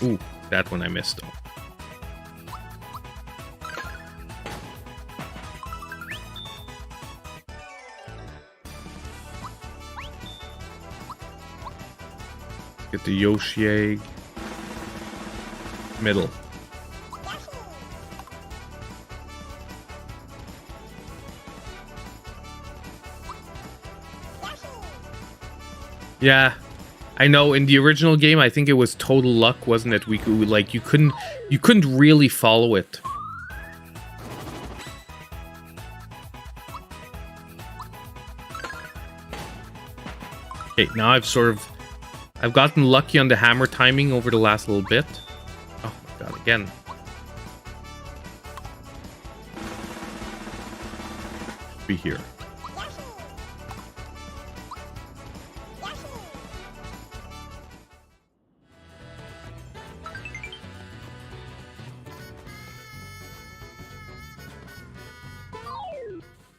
Ooh, that one I missed though. Get the Yoshi egg. Middle. Yeah, I know. In the original game, I think it was total luck, wasn't it? We could, like, you couldn't really follow it. Okay, now I've gotten lucky on the hammer timing over the last little bit. Oh my god, again. Should be here.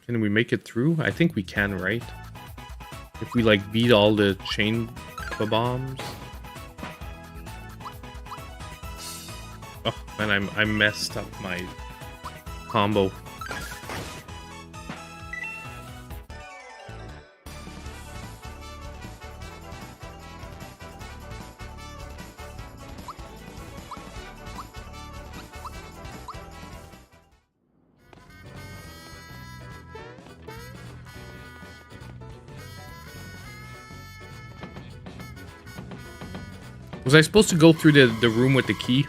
Can we make it through? I think we can, right? If we like beat all the chain bombs. Oh man, I messed up my combo. Was I supposed to go through the room with the key?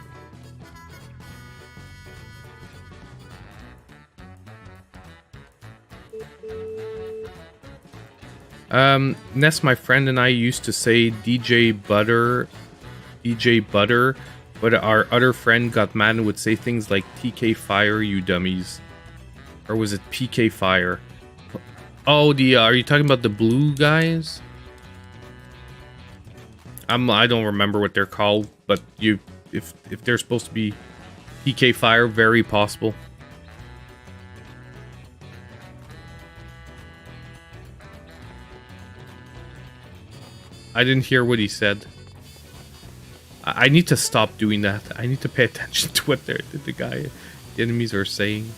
Ness, my friend, and I used to say DJ Butter, but our other friend got mad and would say things like TK Fire, you dummies. Or was it PK Fire? Oh, are you talking about the blue guys? I don't remember what they're called, but if they're supposed to be PK Fire, very possible. I didn't hear what he said. I need to stop doing that. I need to pay attention to what the enemies are saying.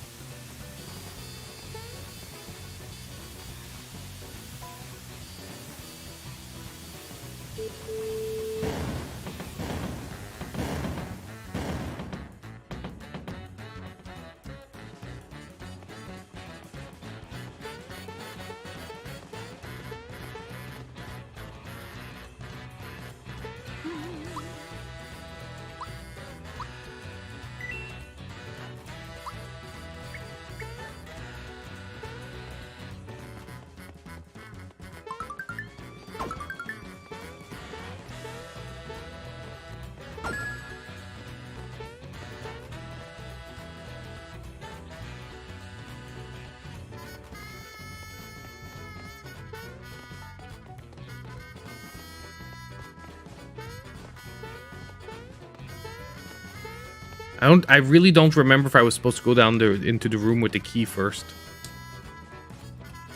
I really don't remember if I was supposed to go down into the room with the key first.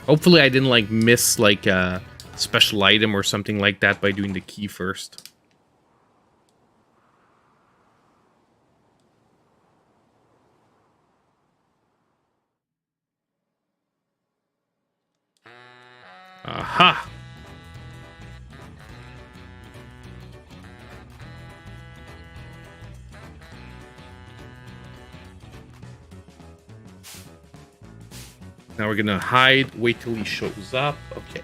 Hopefully I didn't like miss like a special item or something like that by doing the key first. Aha! Now we're gonna hide, wait till he shows up. Okay.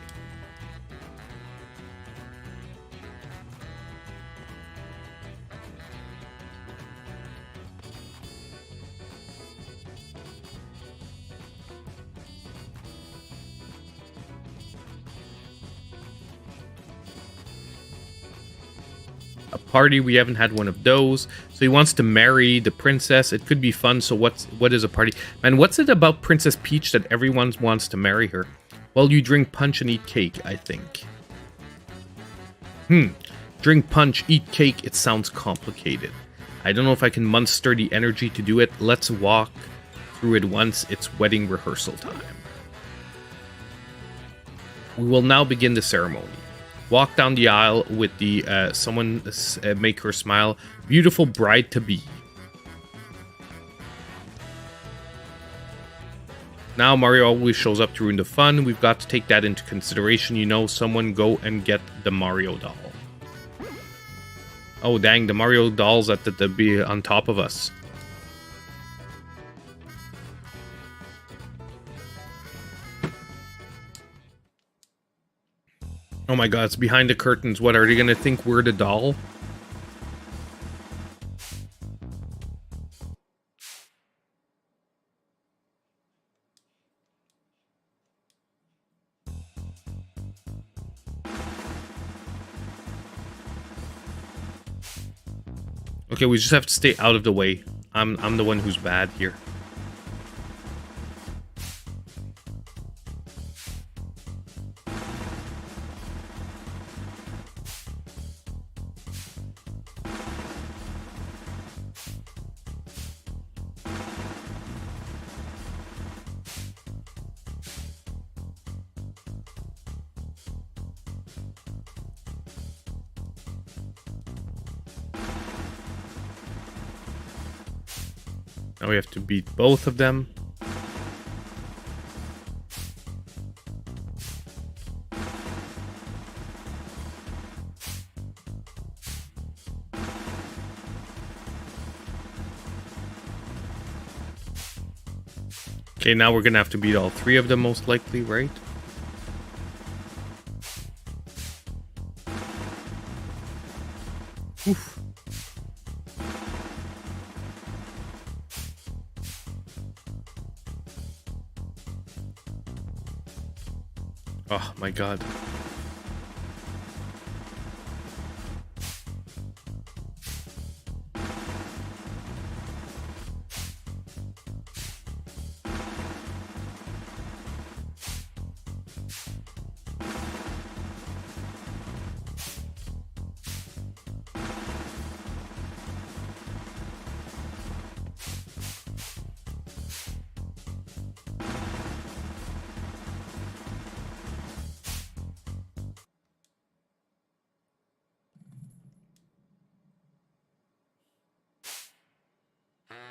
A party, we haven't had one of those. So he wants to marry the princess. It could be fun. So what is a party? Man, what's it about Princess Peach that everyone wants to marry her? Well, you drink punch and eat cake, I think. Drink punch, eat cake. It sounds complicated. I don't know if I can muster the energy to do it. Let's walk through it once. It's wedding rehearsal time. We will now begin the ceremony. Walk down the aisle with the someone make her smile. Beautiful bride to be. Now Mario always shows up to ruin the fun. We've got to take that into consideration. You know, someone go and get the Mario doll. Oh dang, the Mario doll's at the be on top of us. Oh my god, it's behind the curtains. What, are they gonna think we're the doll? Okay, we just have to stay out of the way. I'm the one who's bad here. Now we have to beat both of them. Okay, now we're gonna have to beat all three of them most likely, right? Oof. Oh my god.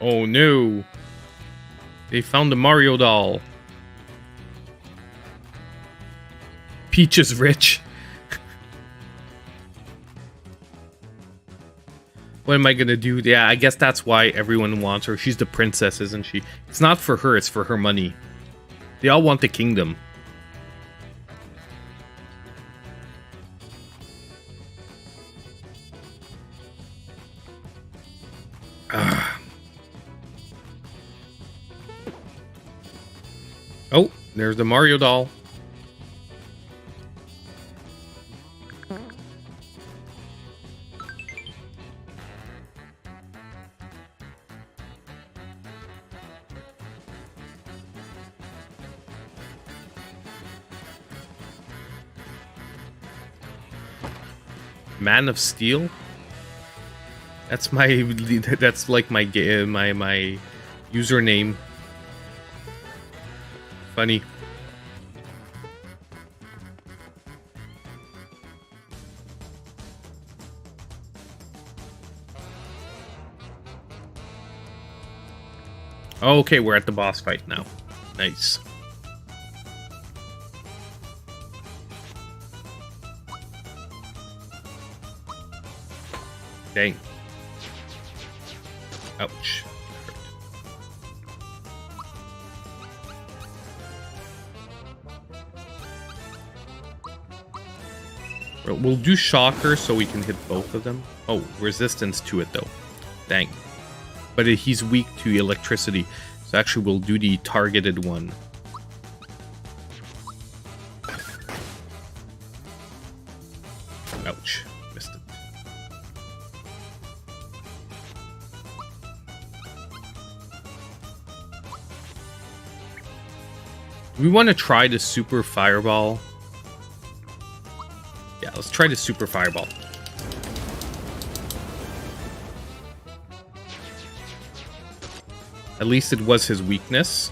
Oh no! They found the Mario doll. Peach is rich. What am I gonna do? Yeah, I guess that's why everyone wants her. She's the princess, isn't she? It's not for her, it's for her money. They all want the kingdom. Oh, there's the Mario doll. Man of Steel? That's my that's like my my username. Funny. Okay, we're at the boss fight now. Nice. Dang. Ouch. We'll do Shocker so we can hit both of them. Oh, resistance to it though. Dang. But he's weak to electricity. So actually we'll do the targeted one. Ouch. Missed it. We want to try the super fireball. Yeah, let's try the super fireball. At least it was his weakness.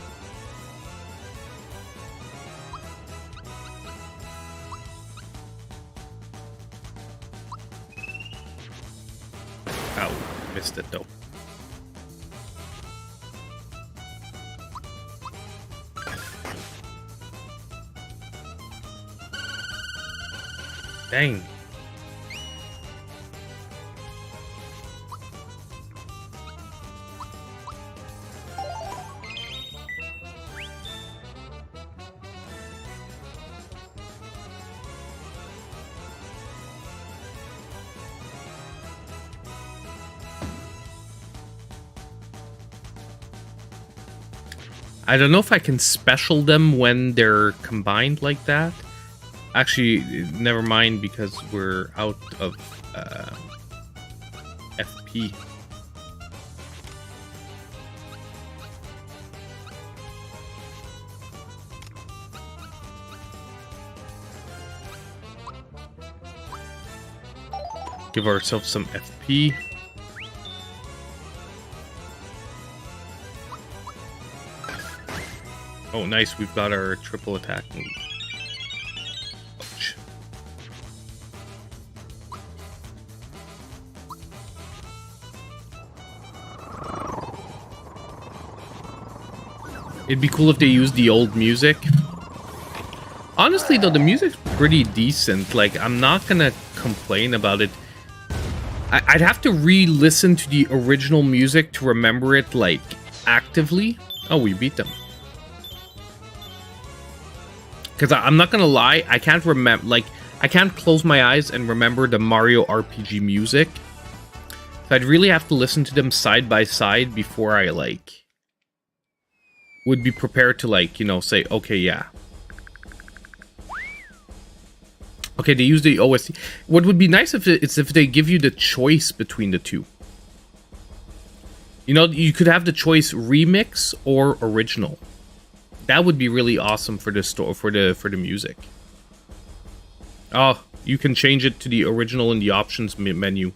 Ow, missed it though. Dang. I don't know if I can special them when they're combined like that. Actually, never mind, because we're out of FP. Give ourselves some FP. Oh, nice. We've got our triple attack. It'd be cool if they used the old music. Honestly, though, the music's pretty decent. Like, I'm not gonna complain about it. I'd have to re-listen to the original music to remember it, like, actively. Oh, we beat them. Because I'm not gonna lie, I can't remember, like, I can't close my eyes and remember the Mario RPG music. So I'd really have to listen to them side by side before I, like, would be prepared to, like, you know, say, okay, yeah. Okay, they use the OST. What would be nice if it's if they give you the choice between the two. You know, you could have the choice remix or original. That would be really awesome for the store for the music. Oh, you can change it to the original in the options menu.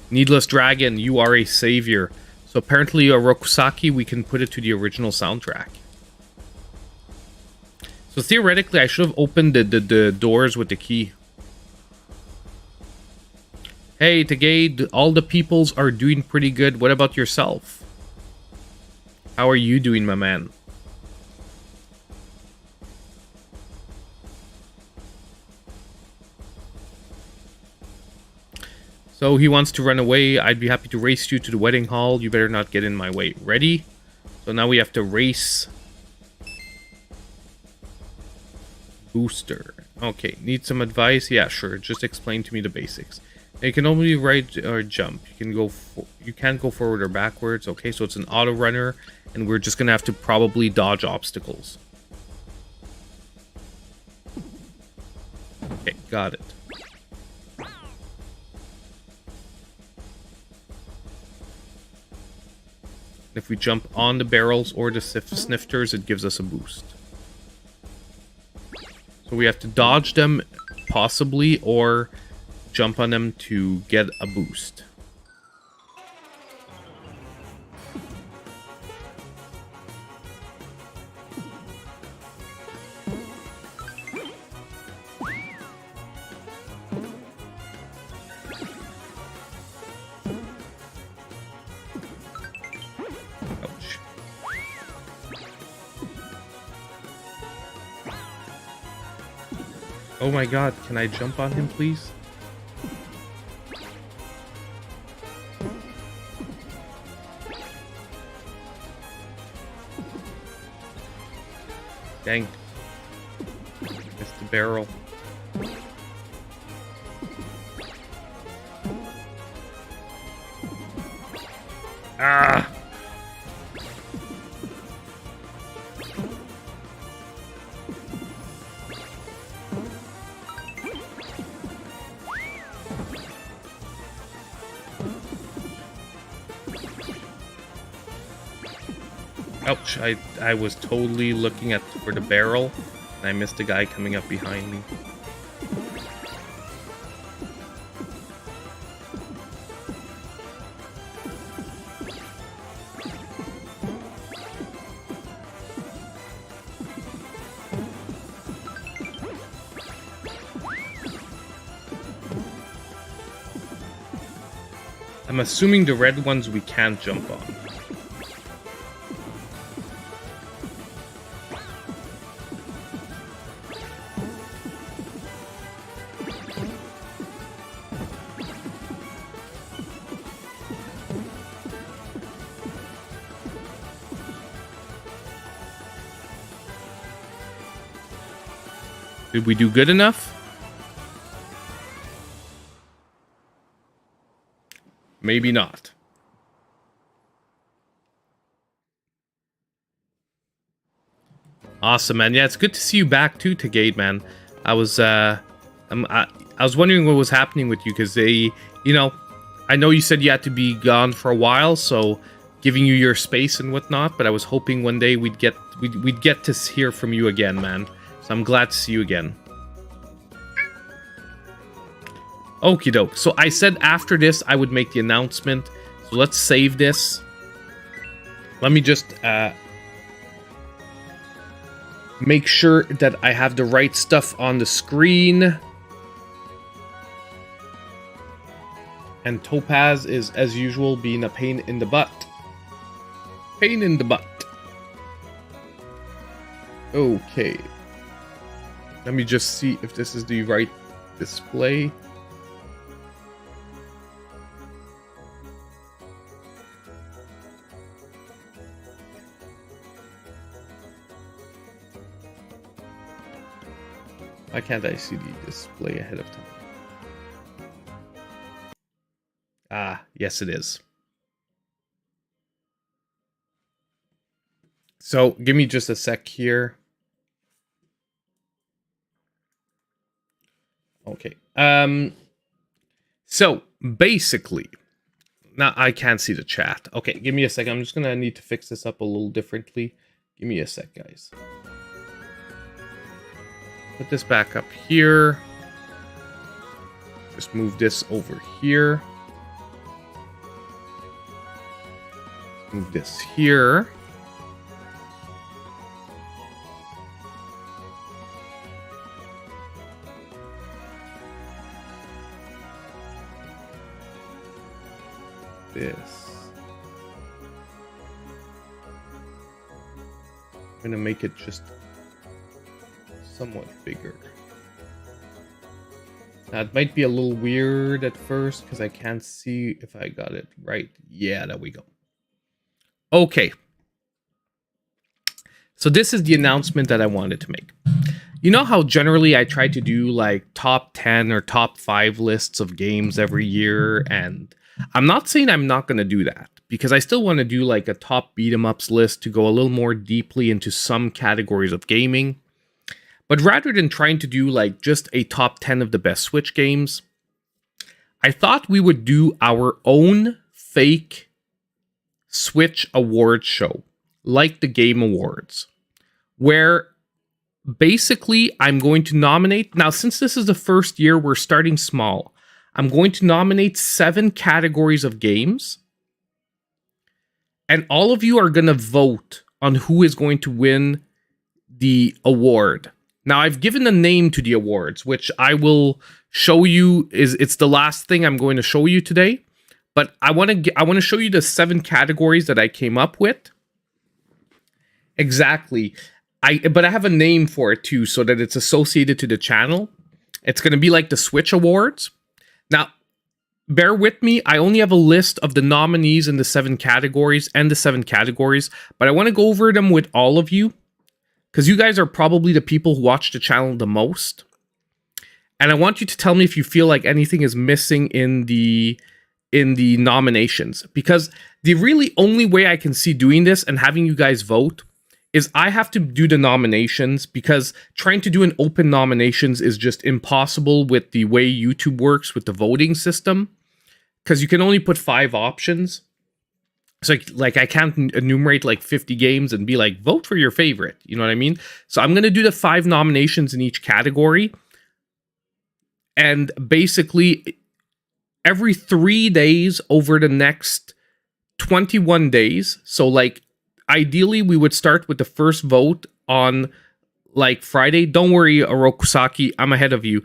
Needless Dragon, you are a savior. So apparently a Rokusaki, we can put it to the original soundtrack. So theoretically, I should have opened the doors with the key. Hey, Tagade, all the peoples are doing pretty good. What about yourself? How are you doing, my man? So he wants to run away. I'd be happy to race you to the wedding hall. You better not get in my way. Ready? So now we have to race. Booster. Okay, need some advice? Yeah, sure. Just explain to me the basics. You can only ride or jump. You can't go forward or backwards. Okay, so it's an auto runner, and we're just gonna have to probably dodge obstacles. Okay, got it. If we jump on the barrels or the snifters, it gives us a boost. So we have to dodge them, possibly, or jump on them to get a boost. Oh my god, can I jump on him, please? Dang. Missed the barrel. Ah! Ouch, I was totally looking for the barrel, and I missed a guy coming up behind me. I'm assuming the red ones we can't jump on. Did we do good enough? Maybe not. Awesome, man. Yeah, it's good to see you back too, Tagade, man. I was wondering what was happening with you, because they, you know, I know you said you had to be gone for a while, so giving you your space and whatnot. But I was hoping one day we'd get to hear from you again, man. So I'm glad to see you again. Okie doke. So I said after this I would make the announcement. So let's save this. Let me just make sure that I have the right stuff on the screen. And Topaz is, as usual, being a pain in the butt. Pain in the butt. Okay. Let me just see if this is the right display. Why can't I see the display ahead of time? Ah, yes it is. So, give me just a sec here. Okay. So, basically, now I can't see the chat. Okay, give me a second. I'm just gonna need to fix this up a little differently. Give me a sec, guys. Put this back up here. Just move this over here. Move this here. This. I'm gonna make it just somewhat bigger. Now it might be a little weird at first because I can't see if I got it right. Yeah, there we go. Okay. So this is the announcement that I wanted to make. You know how generally I try to do like top 10 or top 5 lists of games every year, and I'm not saying I'm not going to do that, because I still want to do like a top beat 'em ups list to go a little more deeply into some categories of gaming. But rather than trying to do like just a top 10 of the best Switch games, I thought we would do our own fake Switch award show, like the Game Awards, where basically I'm going to nominate, now since this is the first year, we're starting small, I'm going to nominate 7 categories of games, and all of you are going to vote on who is going to win the award. Now, I've given a name to the awards, which I will show you. It's the last thing I'm going to show you today. But I want to show you the 7 categories that I came up with. Exactly. But I have a name for it too, so that it's associated to the channel. It's going to be like the Switch Awards. Now, bear with me. I only have a list of the nominees in the 7 categories and the 7 categories, but I want to go over them with all of you. because you guys are probably the people who watch the channel the most. And I want you to tell me if you feel like anything is missing in the nominations, because the really only way I can see doing this and having you guys vote is I have to do the nominations, because trying to do an open nominations is just impossible with the way YouTube works with the voting system, because you can only put 5 options. So like I can't enumerate like 50 games and be like, vote for your favorite. You know what I mean? So I'm going to do the 5 nominations in each category. And basically every 3 days over the next 21 days. So like ideally we would start with the first vote on like Friday. Don't worry, Orokusaki, I'm ahead of you.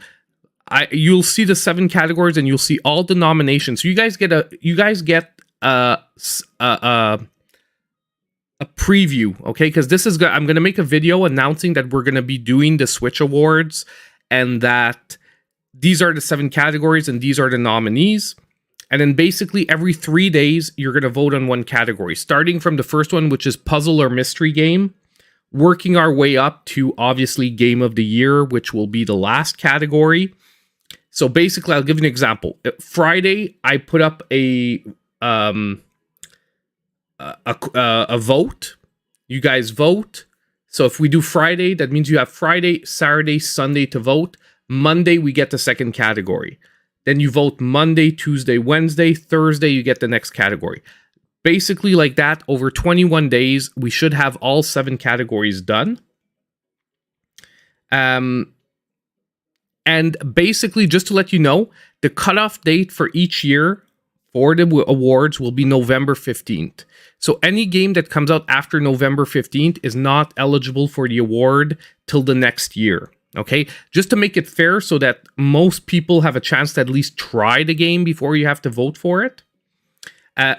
You'll see the 7 categories and you'll see all the nominations. So you guys get a preview, okay? Because this is I'm gonna make a video announcing that we're gonna be doing the Switch Awards, and that these are the 7 categories and these are the nominees. And then basically every 3 days you're gonna vote on one category, starting from the first one, which is puzzle or mystery game, working our way up to obviously game of the year, which will be the last category. So basically, I'll give you an example. Friday, I put up a vote. You guys vote. So if we do Friday, that means you have Friday, Saturday, Sunday to vote. Monday, we get the second category. Then you vote Monday, Tuesday, Wednesday, Thursday, you get the next category. Basically like that, over 21 days, we should have all 7 categories done. And basically, just to let you know, the cutoff date for each year for the awards will be November 15th. So any game that comes out after November 15th is not eligible for the award till the next year. Okay, just to make it fair so that most people have a chance to at least try the game before you have to vote for it.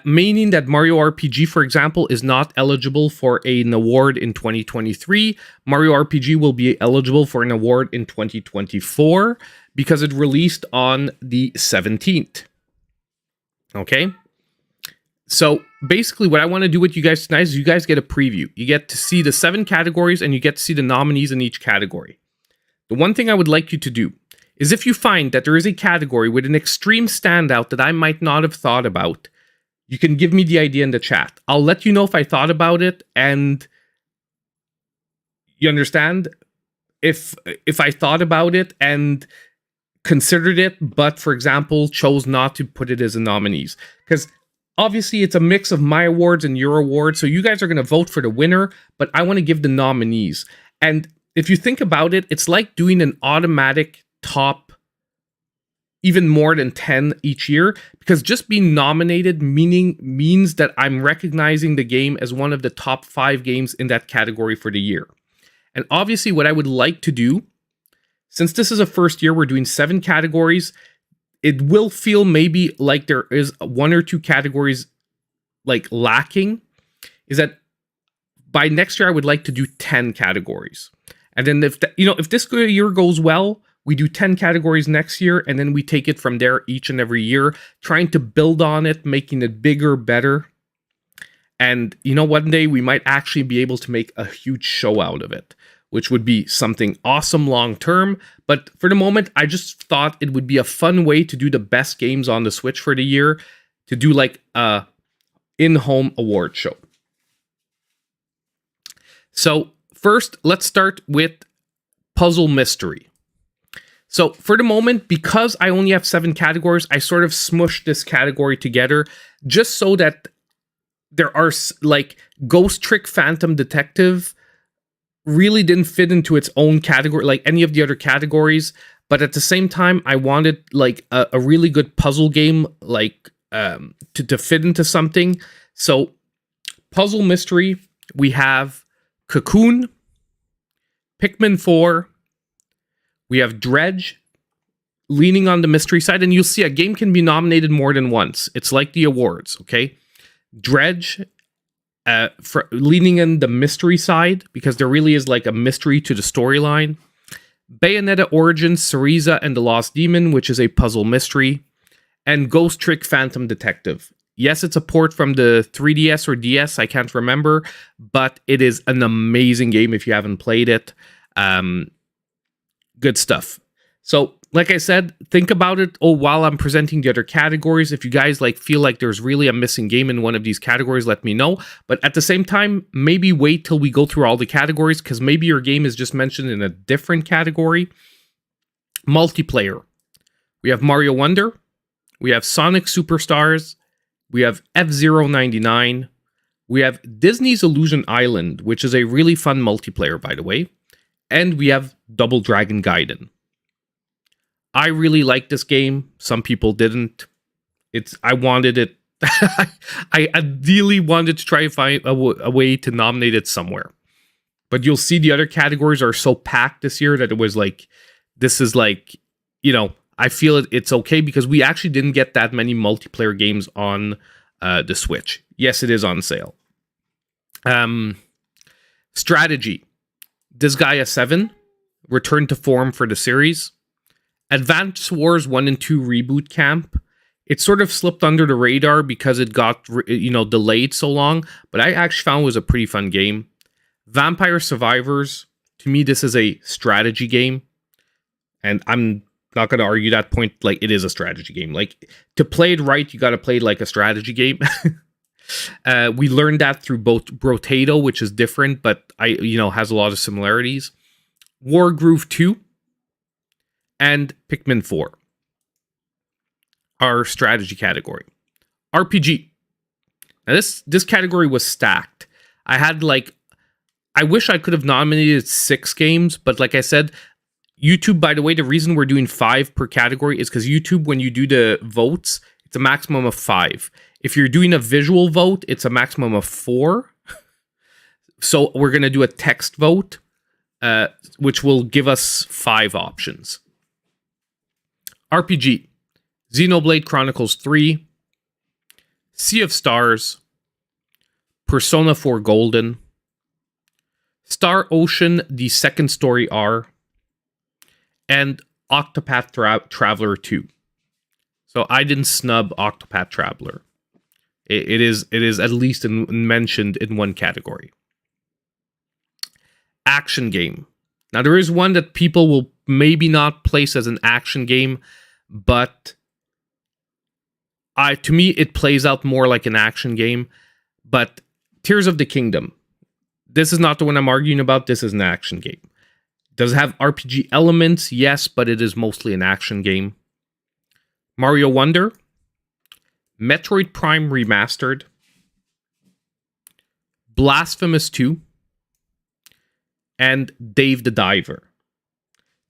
Meaning that Mario RPG, for example, is not eligible for an award in 2023. Mario RPG will be eligible for an award in 2024 because it released on the 17th. Okay? So basically what I want to do with you guys tonight is you guys get a preview. You get to see the 7 categories and you get to see the nominees in each category. The one thing I would like you to do is, if you find that there is a category with an extreme standout that I might not have thought about, you can give me the idea in the chat. I'll let you know if I thought about it, and you understand? If I thought about it and considered it, but for example, chose not to put it as a nominees. Because obviously it's a mix of my awards and your awards, so you guys are going to vote for the winner, but I want to give the nominees. And if you think about it, it's like doing an automatic top even more than 10 each year, because just being nominated means that I'm recognizing the game as one of the top 5 games in that category for the year. And obviously what I would like to do, since this is a first year, we're doing 7 categories, it will feel maybe like there is 1 or 2 categories like lacking, is that by next year I would like to do 10 categories. And then if this year goes well, we do 10 categories next year, and then we take it from there each and every year, trying to build on it, making it bigger, better. And one day we might actually be able to make a huge show out of it, which would be something awesome long term. But for the moment, I just thought it would be a fun way to do the best games on the Switch for the year, to do like a in-home award show. So first, let's start with puzzle mystery. So for the moment, because I only have 7 categories, I sort of smushed this category together just so that there are like Ghost Trick Phantom Detective really didn't fit into its own category like any of the other categories. But at the same time, I wanted like a really good puzzle game like to fit into something. So puzzle mystery, we have Cocoon, Pikmin 4, we have Dredge, leaning on the mystery side, and you'll see a game can be nominated more than once. It's like the awards, okay? Dredge, leaning in the mystery side, because there really is like a mystery to the storyline. Bayonetta Origins, Cereza and the Lost Demon, which is a puzzle mystery. And Ghost Trick Phantom Detective. Yes, it's a port from the 3DS or DS, I can't remember, but it is an amazing game if you haven't played it. Good stuff. So, like I said, think about it while I'm presenting the other categories. If you guys feel like there's really a missing game in one of these categories, let me know. But at the same time, maybe wait till we go through all the categories, because maybe your game is just mentioned in a different category. Multiplayer. We have Mario Wonder. We have Sonic Superstars. We have F-Zero 99. We have Disney's Illusion Island, which is a really fun multiplayer, by the way. And we have Double Dragon Gaiden. I really like this game. Some people didn't. I wanted it. I ideally wanted to try to find a way to nominate it somewhere. But you'll see the other categories are so packed this year that it was this is I feel it's okay because we actually didn't get that many multiplayer games on the Switch. Yes, it is on sale. Strategy. Disgaea 7. Return to form for the series. Advance Wars 1 and 2 Reboot Camp. It sort of slipped under the radar because it got delayed so long, but I actually found it was a pretty fun game. Vampire Survivors. To me, this is a strategy game, and I'm not going to argue that point. It is a strategy game. To play it right, you got to play it like a strategy game. We learned that through both Brotato, which is different, but has a lot of similarities. Wargroove 2 and Pikmin 4. Our strategy category. RPG. Now this category was stacked. I wish I could have nominated 6 games, but like I said, YouTube, by the way, the reason we're doing 5 per category is because YouTube, when you do the votes, it's a maximum of 5. If you're doing a visual vote, it's a maximum of 4. So we're going to do a text vote, which will give us 5 options. RPG. Xenoblade Chronicles 3. Sea of Stars. Persona 4 Golden. Star Ocean, The Second Story R. And Octopath Traveler 2. So I didn't snub Octopath Traveler. It is at least mentioned in one category. Action game. Now there is one that people will maybe not place as an action game, but to me it plays out more like an action game. But Tears of the Kingdom. This is not the one I'm arguing about. This is an action game. Does it have RPG elements? Yes, but it is mostly an action game. Mario Wonder. Metroid Prime Remastered. Blasphemous 2. And Dave the Diver.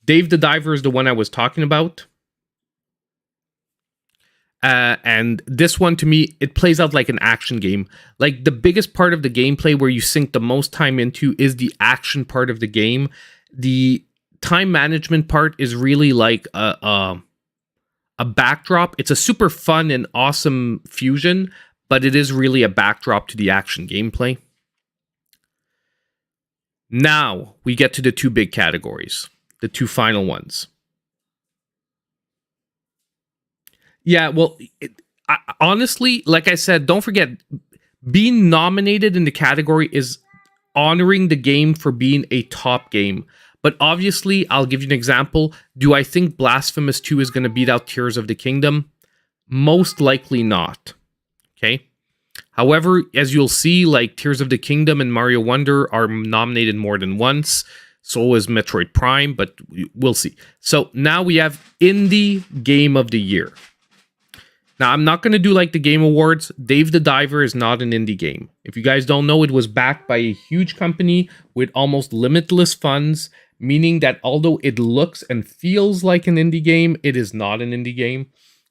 Dave the Diver is the one I was talking about. And this one, to me, it plays out like an action game. The biggest part of the gameplay where you sink the most time into is the action part of the game. The time management part is really like a backdrop. It's a super fun and awesome fusion, but it is really a backdrop to the action gameplay. Now we get to the 2 big categories, the 2 final ones. Yeah, well, honestly, like I said, don't forget, being nominated in the category is honoring the game for being a top game. But obviously, I'll give you an example. Do I think Blasphemous 2 is going to beat out Tears of the Kingdom? Most likely not. Okay? However, as you'll see, Tears of the Kingdom and Mario Wonder are nominated more than once. So is Metroid Prime, but we'll see. So now we have Indie Game of the Year. Now, I'm not going to do the Game Awards. Dave the Diver is not an indie game. If you guys don't know, it was backed by a huge company with almost limitless funds, meaning that although it looks and feels like an indie game, it is not an indie game,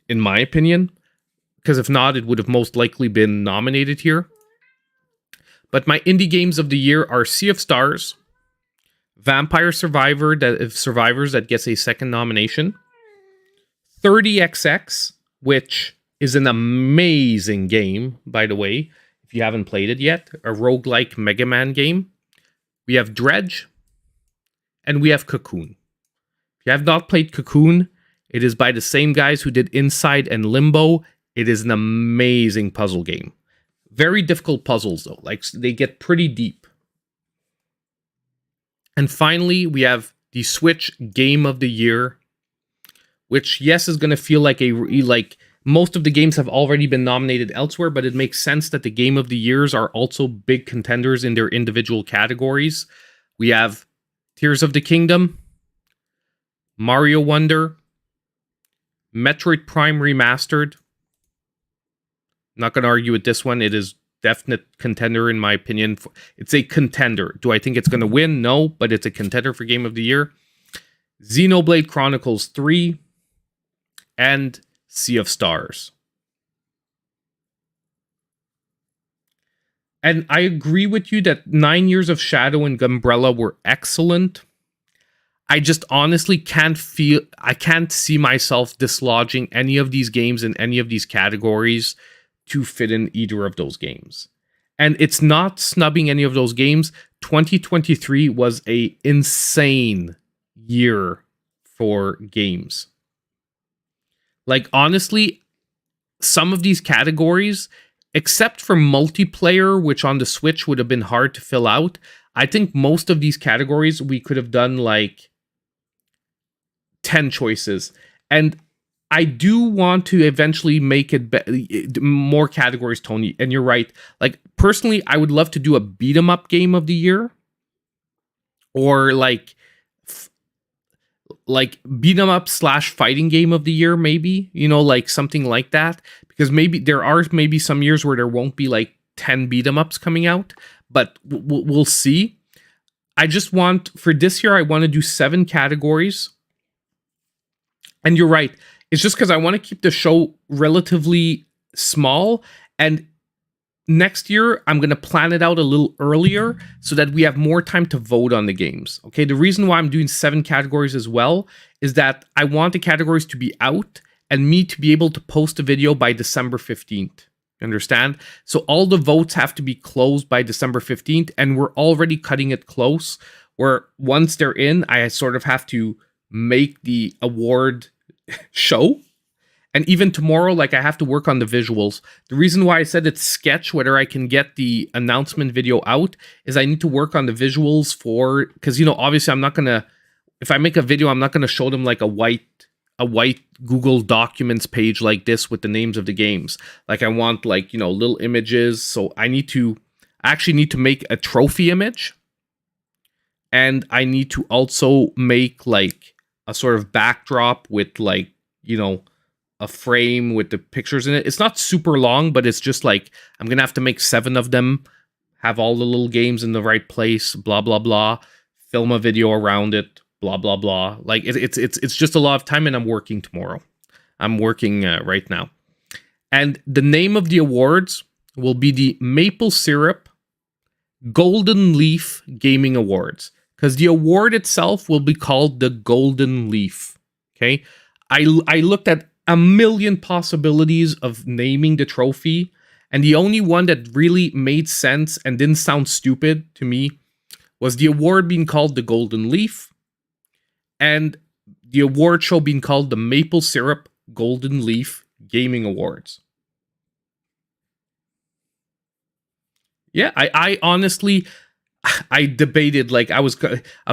in my opinion. Because if not, it would have most likely been nominated here. But my indie games of the year are Sea of Stars, Vampire Survivors that gets a second nomination, 30XX, which is an amazing game, by the way, if you haven't played it yet, a roguelike Mega Man game. We have Dredge, and we have Cocoon. If you have not played Cocoon, it is by the same guys who did Inside and Limbo. It is an amazing puzzle game. Very difficult puzzles, though. Like, they get pretty deep. And finally, we have the Switch Game of the Year, which, yes, is going to feel like most of the games have already been nominated elsewhere, but it makes sense that the Game of the Years are also big contenders in their individual categories. We have Tears of the Kingdom, Mario Wonder, Metroid Prime Remastered. Not going to argue with this one. It is definite contender in my opinion. It's a contender. Do I think it's going to win? No, but it's a contender for Game of the Year. Xenoblade Chronicles 3 and Sea of Stars. And I agree with you that 9 Years of Shadow and Umbrella were excellent. I just honestly can't see myself dislodging any of these games in any of these categories to fit in either of those games. And it's not snubbing any of those games. 2023 was an insane year for games. Like, honestly, some of these categories, except for multiplayer, which on the Switch would have been hard to fill out, I think most of these categories we could have done like 10 choices. And I do want to eventually make it more categories, Tony. And you're right. Like, personally, I would love to do a beat 'em up game of the year, or like beat 'em up / fighting game of the year, maybe, like something like that. Because maybe there are some years where there won't be like 10 beat 'em ups coming out, but we'll see. I just want, for this year, I want to do 7 categories. And you're right. It's just because I want to keep the show relatively small. And next year, I'm going to plan it out a little earlier so that we have more time to vote on the games. Okay, the reason why I'm doing 7 categories as well is that I want the categories to be out and me to be able to post a video by December 15th. You understand? So all the votes have to be closed by December 15th, and we're already cutting it close, where once they're in, I sort of have to make the award show. And even tomorrow, like, I have to work on the visuals. The reason why I said it's sketch whether I can get the announcement video out is I need to work on the visuals because, obviously I'm not going to, if I make a video, I'm not going to show them like a white Google Documents page like this with the names of the games. Like, I want like, little images. So I actually need to make a trophy image. And I need to also make like a sort of backdrop with like, a frame with the pictures in it. It's not super long, but it's just like, I'm going to have to make 7 of them, have all the little games in the right place, blah, blah, blah, film a video around it, blah, blah, blah. Like, it's just a lot of time, and I'm working tomorrow. I'm working right now. And the name of the awards will be the Maple Syrup Golden Leaf Gaming Awards, because the award itself will be called the Golden Leaf. Okay, I looked at a million possibilities of naming the trophy, and the only one that really made sense and didn't sound stupid to me was the award being called the Golden Leaf, and the award show being called the Maple Syrup Golden Leaf Gaming Awards. Yeah, I honestly, I debated, like, I was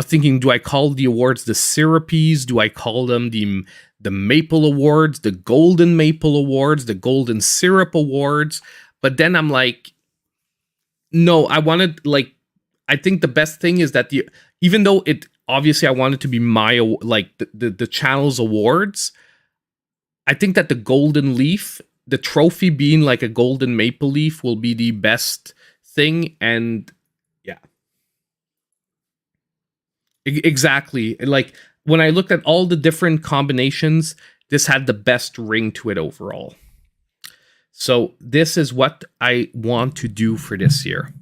thinking, do I call the awards the Syrupies? Do I call them the Maple Awards, the Golden Maple Awards, the Golden Syrup Awards? But then I'm like, no, I think the best thing is that even though obviously I want it to be my, like, the channel's awards, I think that the Golden Leaf, the trophy being like a golden maple leaf, will be the best thing. And yeah, exactly. Like, when I looked at all the different combinations, this had the best ring to it overall. So this is what I want to do for this year.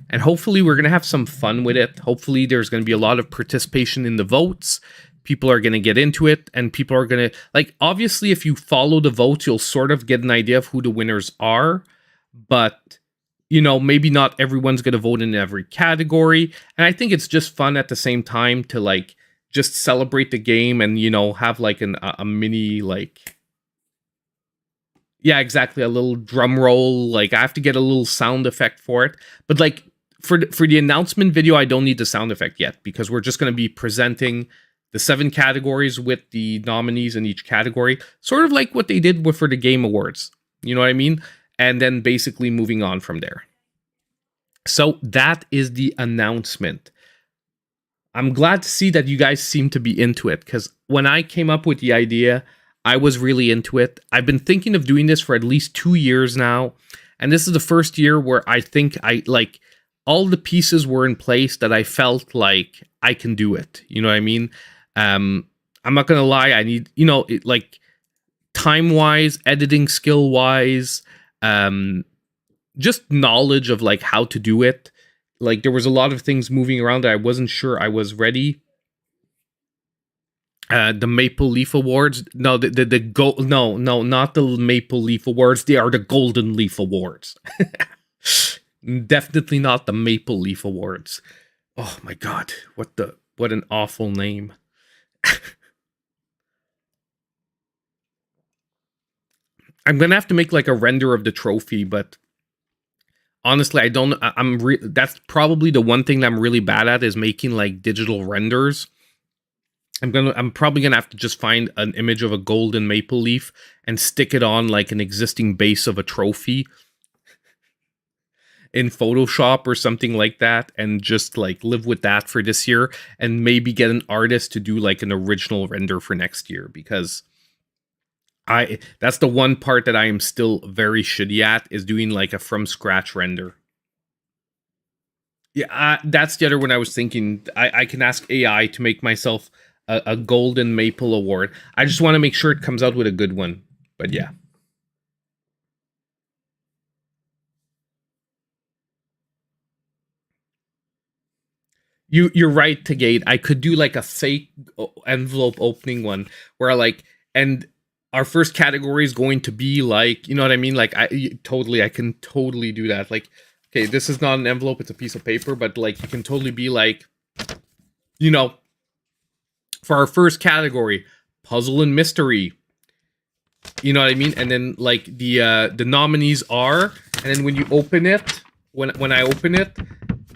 And hopefully we're going to have some fun with it. Hopefully there's going to be a lot of participation in the votes. People are going to get into it, and people are going to, like, obviously if you follow the votes, you'll sort of get an idea of who the winners are. But, maybe not everyone's going to vote in every category. And I think it's just fun at the same time to, like, just celebrate the game and, have like a mini, like, Yeah, exactly. A little drum roll. Like I have to get a little sound effect for it. But like for the announcement video, I don't need the sound effect yet because we're just going to be presenting the 7 categories with the nominees in each category, sort of like what they did for the Game Awards. You know what I mean? And then basically moving on from there. So that is the announcement. I'm glad to see that you guys seem to be into it because when I came up with the idea, I was really into it. I've been thinking of doing this for at least 2 years now. And this is the first year where I think I like all the pieces were in place that I felt like I can do it. You know what I mean? Um, I'm not going to lie. I need, like time wise, editing skill wise, um, just knowledge of like how to do it. Like there was a lot of things moving around that I wasn't sure I was ready. The Maple Leaf Awards. No, the gold. No, not the Maple Leaf Awards. They are the Golden Leaf Awards. Definitely not the Maple Leaf Awards. Oh my god, what an awful name. I'm gonna have to make like a render of the trophy, but honestly, I don't. That's probably the one thing that I'm really bad at is making like digital renders. I'm probably gonna have to just find an image of a golden maple leaf and stick it on like an existing base of a trophy in Photoshop or something like that, and just like live with that for this year, and maybe get an artist to do like an original render for next year because that's the one part that I am still very shitty at is doing like a from scratch render. Yeah, that's the other one I was thinking. I can ask AI to make myself a golden maple award. I just want to make sure it comes out with a good one. But yeah. You're right, Tagate. I could do like a fake envelope opening one where like and our first category is going to be like, you know what I mean? Like I can totally do that. Like, okay, this is not an envelope, it's a piece of paper, but like you can totally be like, you know, for our first category, puzzle and mystery. You know what I mean? And then like the nominees are, and then when you open it, when I open it,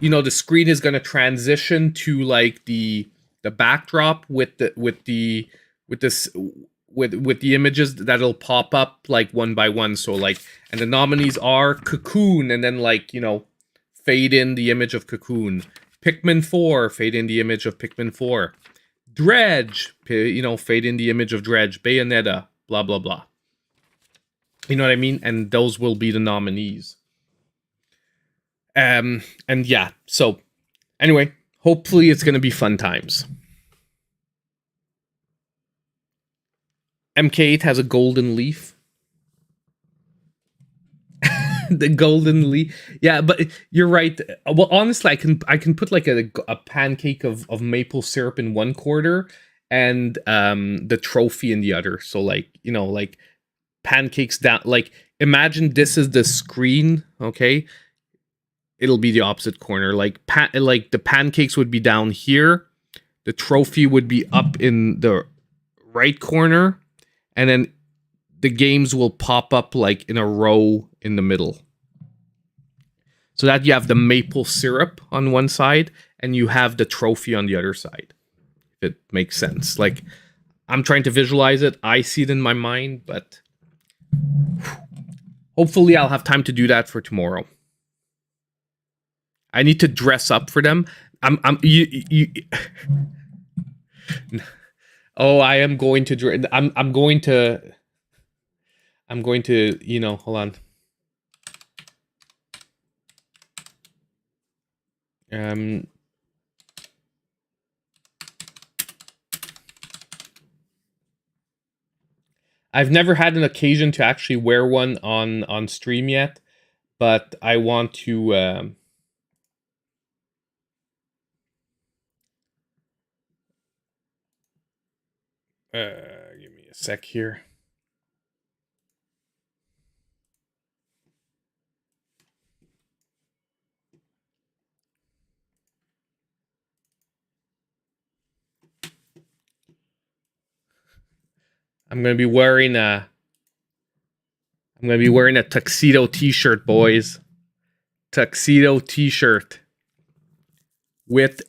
the screen is gonna transition to like the backdrop with this with the images that'll pop up like one by one. So like, and the nominees are Cocoon, and then like fade in the image of Cocoon. Pikmin 4, fade in the image of Pikmin 4. Dredge, fade in the image of Dredge. Bayonetta, blah blah blah. You know what I mean? And those will be the nominees. And yeah, so anyway, hopefully it's gonna be fun times. MK8 has a golden leaf. The golden leaf. Yeah, but you're right. Well, honestly, I can put like a pancake of maple syrup in one quarter and the trophy in the other. So like, like pancakes down, like imagine this is the screen, okay? It'll be the opposite corner. Like like the pancakes would be down here, the trophy would be up in the right corner, and then the games will pop up like in a row in the middle. So that you have the maple syrup on one side and you have the trophy on the other side. If it makes sense. Like I'm trying to visualize it. I see it in my mind, but hopefully I'll have time to do that for tomorrow. I need to dress up for them. You Oh, I am going to I'm going to, hold on. I've never had an occasion to actually wear one on stream yet, but I want to give me a sec here. I'm going to be wearing I'm going to be wearing a tuxedo t-shirt, boys. Tuxedo t-shirt. With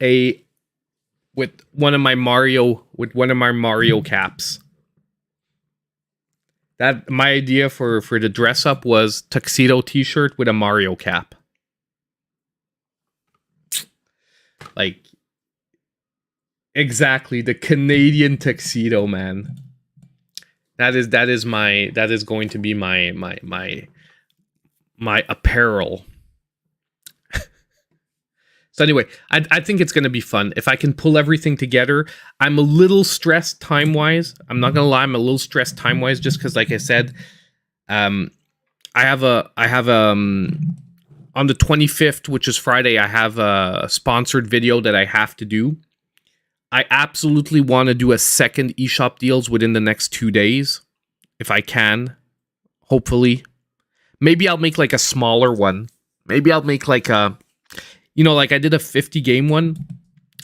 one of my Mario caps. That my idea for the dress up was tuxedo t-shirt with a Mario cap. Like exactly the Canadian tuxedo, man. That is going to be my apparel. So anyway, I think it's going to be fun. If I can pull everything together, I'm a little stressed time-wise. I'm not going to lie, I'm a little stressed time-wise just because, like I said, I have on the 25th, which is Friday, I have a sponsored video that I have to do. I absolutely want to do a second eShop deals within the next 2 days, if I can. Hopefully. Maybe I'll make like a smaller one. Maybe I'll make like a... You know, like I did a 50 game one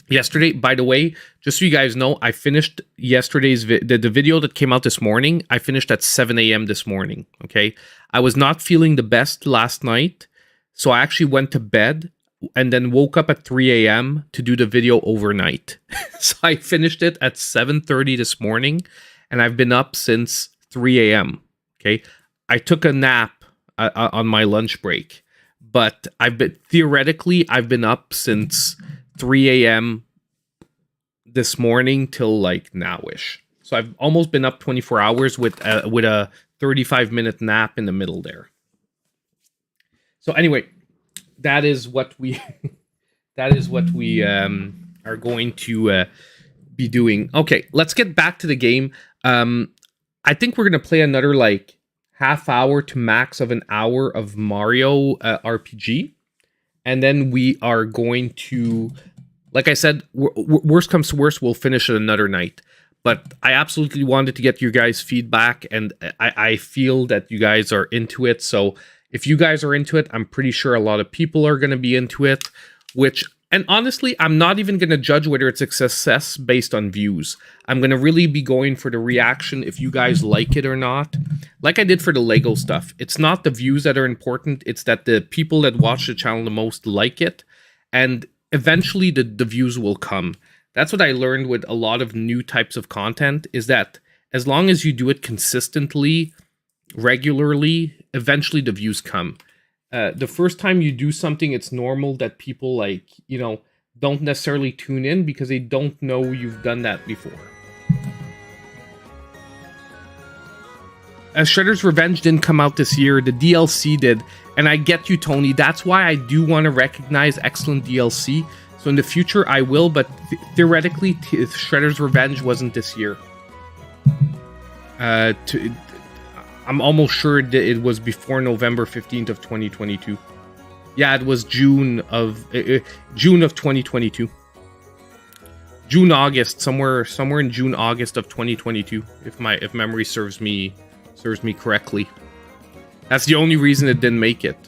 yesterday. By the way, just so you guys know, I finished yesterday's the video that came out this morning. I finished at 7 a.m. this morning. Okay. I was not feeling the best last night. So I actually went to bed and then woke up at 3 a.m. to do the video overnight. So I finished it at 7:30 this morning and I've been up since 3 a.m. Okay. I took a nap on my lunch break. But I've been up since 3 a.m. this morning till like nowish. So I've almost been up 24 hours with a 35-minute nap in the middle there. So anyway, that is what we are going to be doing. Okay, let's get back to the game. I think we're gonna play another like half hour to max of an hour of Mario RPG. And then we are going to, like I said, worst comes to worst, we'll finish it another night. But I absolutely wanted to get your guys' feedback, and I feel that you guys are into it. So if you guys are into it, I'm pretty sure a lot of people are going to be into it, and honestly, I'm not even going to judge whether it's a success based on views. I'm going to really be going for the reaction if you guys like it or not. Like I did for the Lego stuff. It's not the views that are important. It's that the people that watch the channel the most like it. And eventually the views will come. That's what I learned with a lot of new types of content, is that as long as you do it consistently, regularly, eventually the views come. The first time you do something, it's normal that people don't necessarily tune in because they don't know you've done that before. Shredder's Revenge didn't come out this year. The DLC did. And I get you, Tony. That's why I do want to recognize excellent DLC. So in the future, I will. But theoretically, Shredder's Revenge wasn't this year. I'm almost sure that it was before November 15th of 2022. Yeah, it was June of 2022. June, August, somewhere in June, August of 2022, if memory serves me correctly. That's the only reason it didn't make it.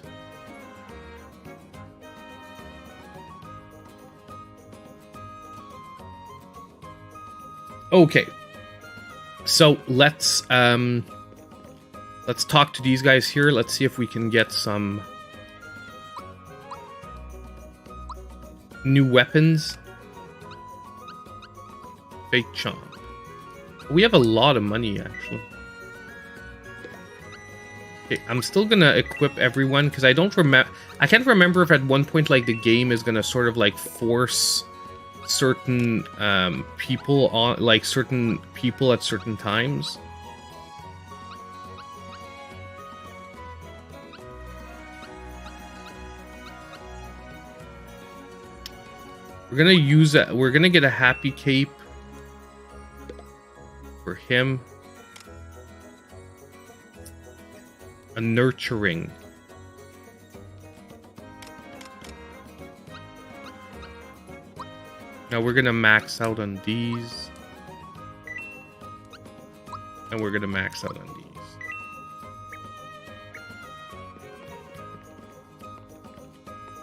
Okay. So let's talk to these guys here. Let's see if we can get some new weapons. Fake chomp. We have a lot of money, actually. Okay, I'm still gonna equip everyone because I can't remember if at one point like the game is gonna sort of like force certain people on, like certain people at certain times. We're gonna get a happy cape for him. A nurturing. Now we're gonna max out on these. And we're gonna max out on these.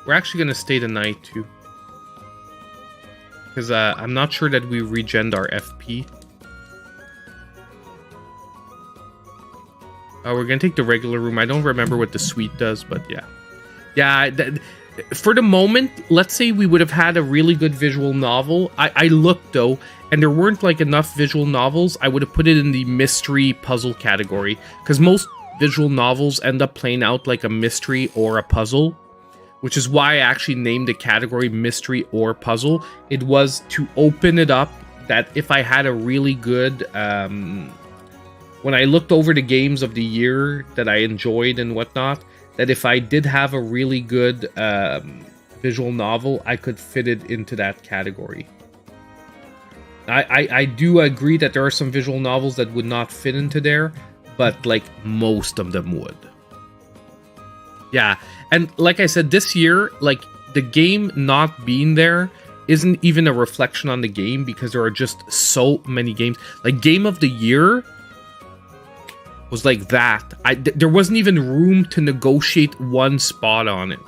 We're actually gonna stay the night too. Because I'm not sure that we regened our FP. We're gonna take the regular room. I don't remember what the suite does, but yeah. Yeah, for the moment, let's say we would have had a really good visual novel. I looked, though, and there weren't, like, enough visual novels. I would have put it in the mystery puzzle category, because most visual novels end up playing out like a mystery or a puzzle, which is why I actually named the category mystery or puzzle. It was to open it up that if I had a really good... when I looked over the games of the year that I enjoyed and whatnot, that if I did have a really good visual novel, I could fit it into that category. I do agree that there are some visual novels that would not fit into there, but like most of them would. Yeah, and like I said, this year, like the game not being there isn't even a reflection on the game because there are just so many games. Like Game of the Year was like that. There wasn't even room to negotiate one spot on it.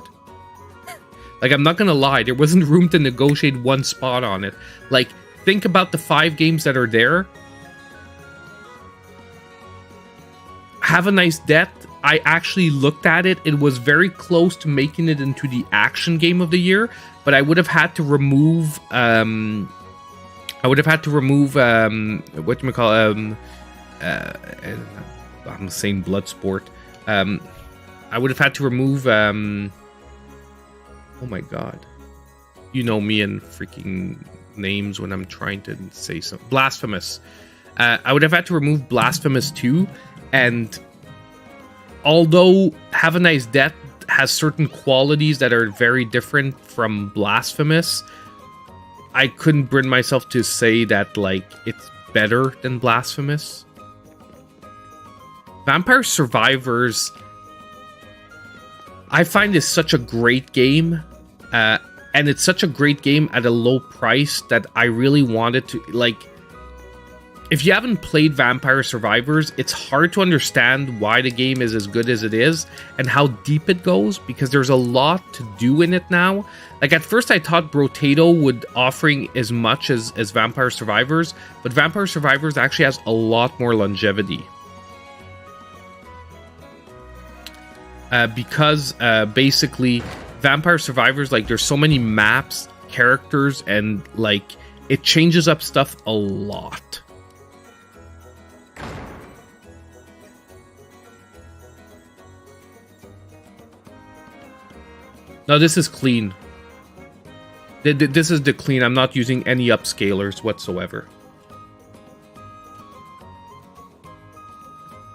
Like, I'm not gonna lie, there wasn't room to negotiate one spot on it. Like, think about the 5 games that are there. Have a Nice Death. I actually looked at it. It was very close to making it into the action game of the year, but I would have had to remove whatchamacallit, I'm saying Bloodsport. I would have had to remove oh my god. You know me and freaking names when I'm trying to say something. Blasphemous. I would have had to remove Blasphemous 2, and although Have a Nice Death has certain qualities that are very different from Blasphemous, I couldn't bring myself to say that, like, it's better than Blasphemous. Vampire Survivors, I find, is such a great game, and it's such a great game at a low price that I really wanted to, like, if you haven't played Vampire Survivors, it's hard to understand why the game is as good as it is and how deep it goes, because there's a lot to do in it now. Like, at first I thought Brotato would offering as much as Vampire Survivors, but Vampire Survivors actually has a lot more longevity. Because basically Vampire Survivors, like, there's so many maps, characters, and like it changes up stuff a lot. No, this is clean. This is the clean. I'm not using any upscalers whatsoever.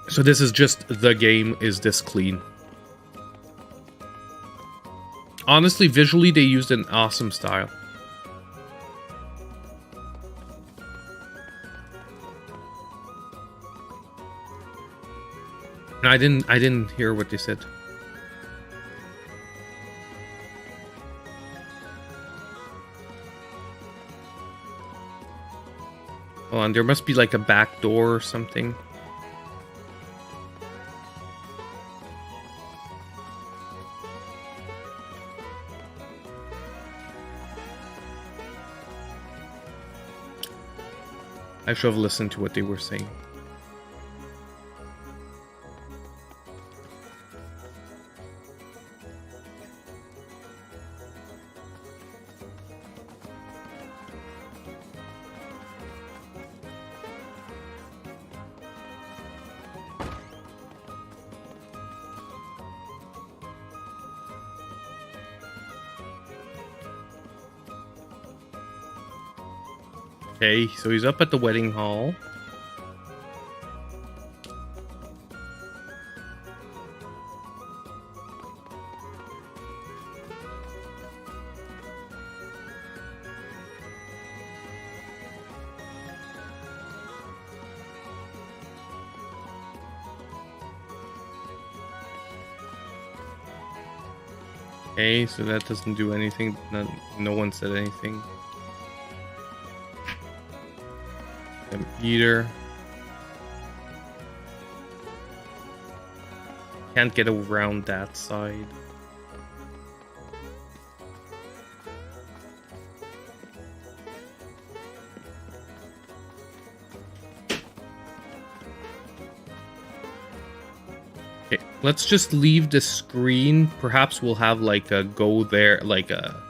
So this is just the game is this clean. Honestly, visually, they used an awesome style. No, I didn't hear what they said. Hold on, there must be like a back door or something. I should have listened to what they were saying. Okay, so he's up at the wedding hall. Okay, so that doesn't do anything. No one said anything. Eater. Can't get around that side. Okay, let's just leave the screen. Perhaps we'll have like a go there, like a...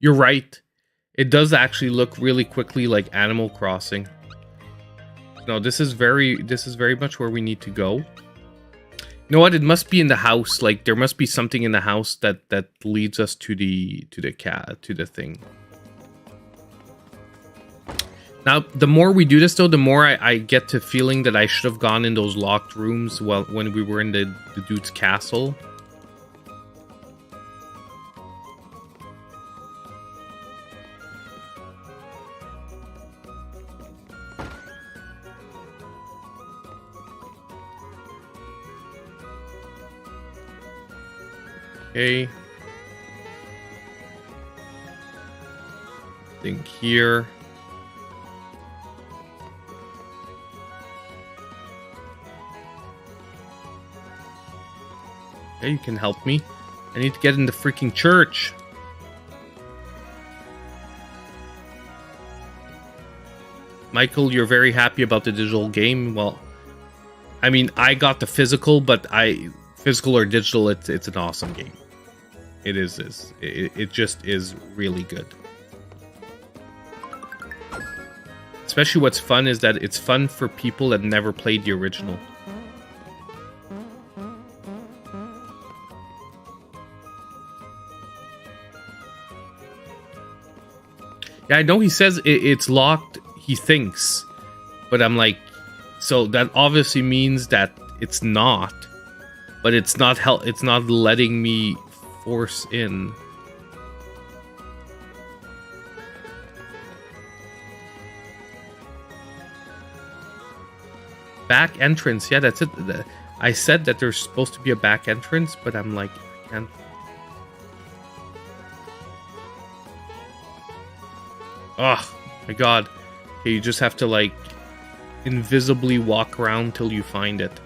You're right. It does actually look really quickly like Animal Crossing. No, this is very much where we need to go. You know what? It must be in the house. Like there must be something in the house that leads us to the thing. Now, the more we do this, though, the more I get to feeling that I should have gone in those locked rooms when we were in the dude's castle. Okay. Thing here. Okay, you can help me. I need to get in the freaking church. Michael, you're very happy about the digital game. Well, I mean, I got the physical, but physical or digital, it's an awesome game. It is. It just is really good. Especially what's fun is that it's fun for people that never played the original. Yeah, I know he says it's locked, he thinks. But I'm like, so that obviously means that it's not. But it's not letting me force in. Back entrance, yeah, that's it. I said that there's supposed to be a back entrance, but I'm like, I can't. Oh my god. Okay, you just have to like invisibly walk around till you find it.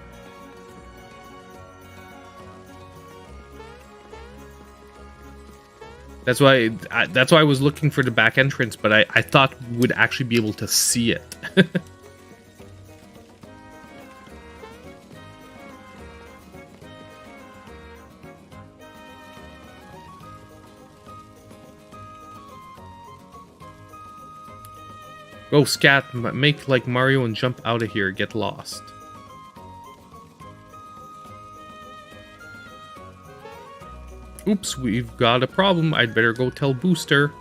That's why I was looking for the back entrance, but I thought we would actually be able to see it. Go, Scat, make like Mario and jump out of here, get lost. Oops, we've got a problem. I'd better go tell Booster.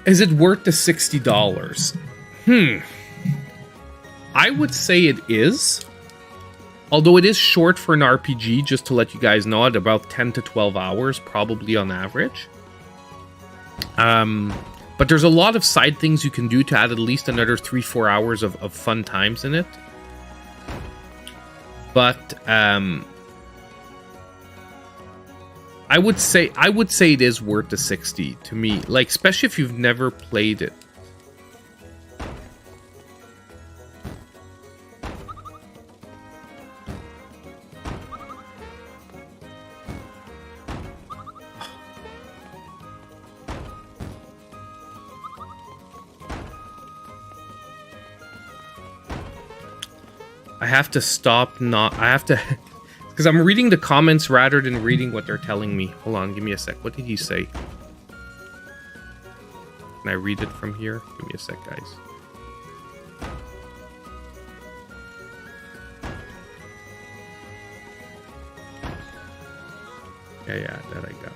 Is it worth the $60? I would say it is. Although it is short for an RPG, just to let you guys know, at about 10 to 12 hours, probably on average. But there's a lot of side things you can do to add at least another 3-4 hours of fun times in it. But I would say it is worth the 60 to me, like especially if you've never played it. I have to stop because I'm reading the comments rather than reading what they're telling me. Hold on, give me a sec. What did he say? Can I read it from here? Give me a sec, guys. Yeah, that I got.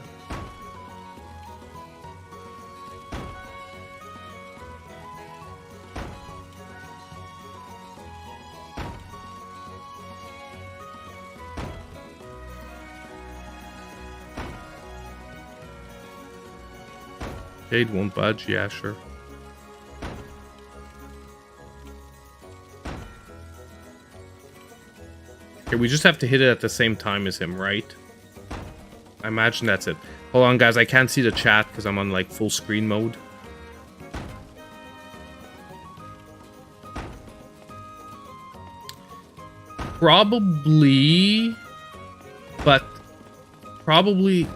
Jade won't budge, yeah, sure. Okay, we just have to hit it at the same time as him, right? I imagine that's it. Hold on, guys, I can't see the chat because I'm on, like, full screen mode. Probably... But... Probably...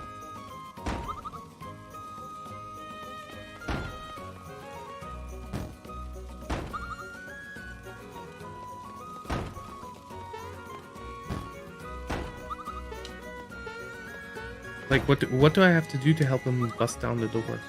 Like, what do I have to do to help him bust down the door?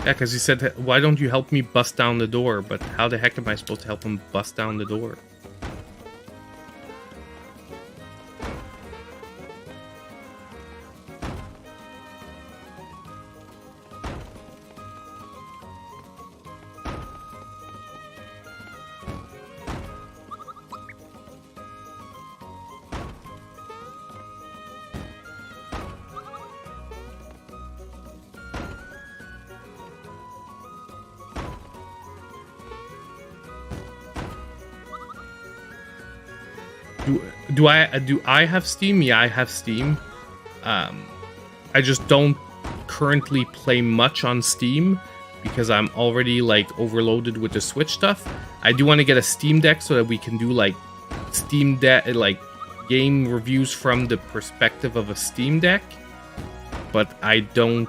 Yeah, because he said, why don't you help me bust down the door? But how the heck am I supposed to help him bust down the door? Do I have Steam? Yeah, I have Steam. I just don't currently play much on Steam because I'm already like overloaded with the Switch stuff. I do want to get a Steam Deck so that we can do like Steam Deck like game reviews from the perspective of a Steam Deck. But I don't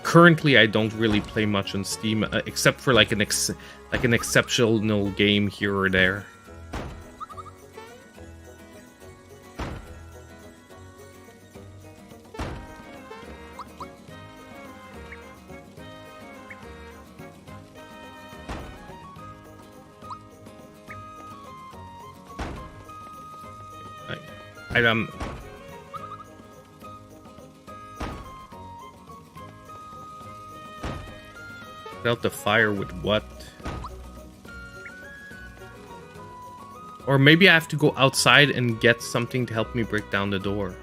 currently. I don't really play much on Steam except for like an exceptional game here or there. Put out the fire with what? Or maybe I have to go outside and get something to help me break down the door.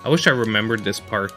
I wish I remembered this part.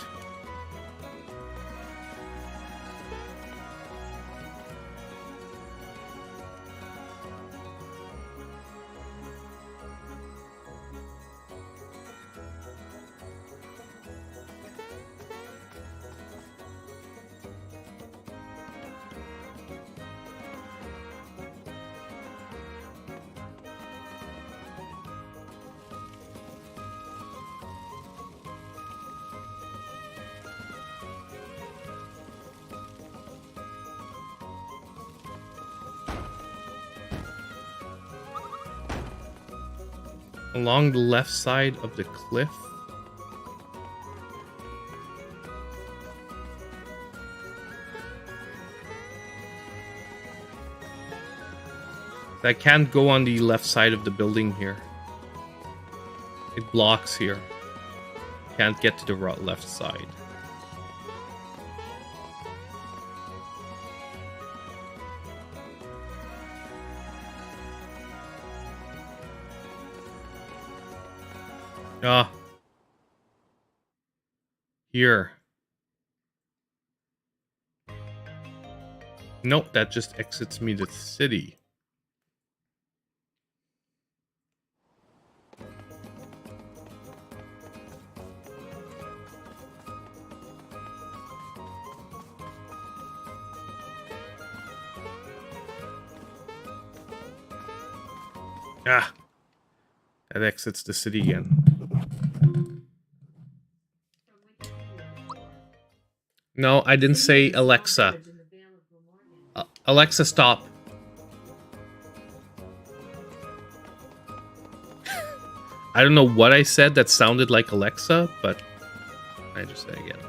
Along the left side of the cliff. I can't go on the left side of the building here. It blocks here. Can't get to the left side. Ah. Here. Nope, that just exits me to the city. Ah. That exits the city again. No, I didn't say Alexa. Alexa, stop. I don't know what I said that sounded like Alexa, but I just said again.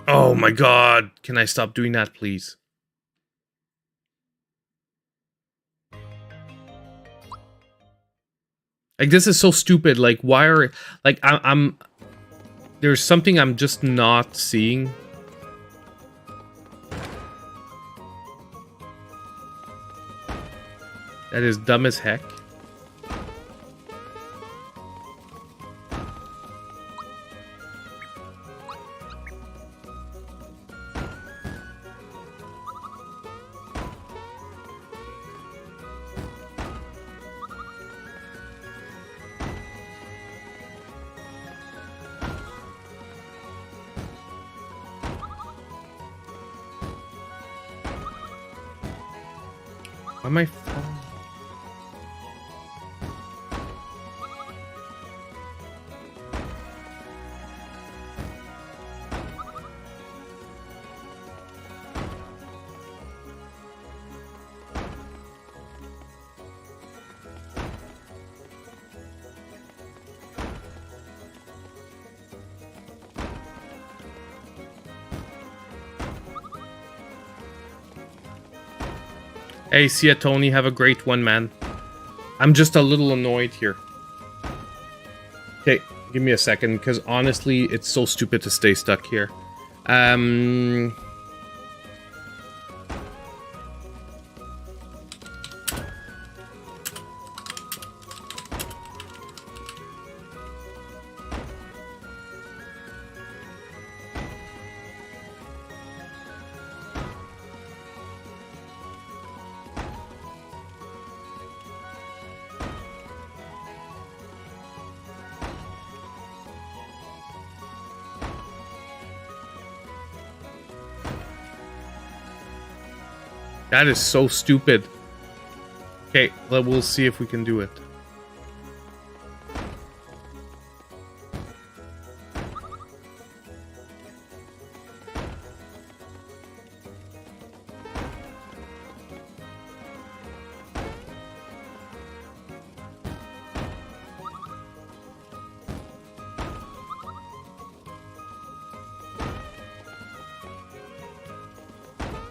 Oh my god. Can I stop doing that, please? Like, this is so stupid. Like, why are... Like, I'm there's something I'm just not seeing. That is dumb as heck. Why am I falling? Hey, see ya, Tony. Have a great one, man. I'm just a little annoyed here. Okay, give me a second, because honestly, it's so stupid to stay stuck here. That is so stupid. Okay, we'll see if we can do it.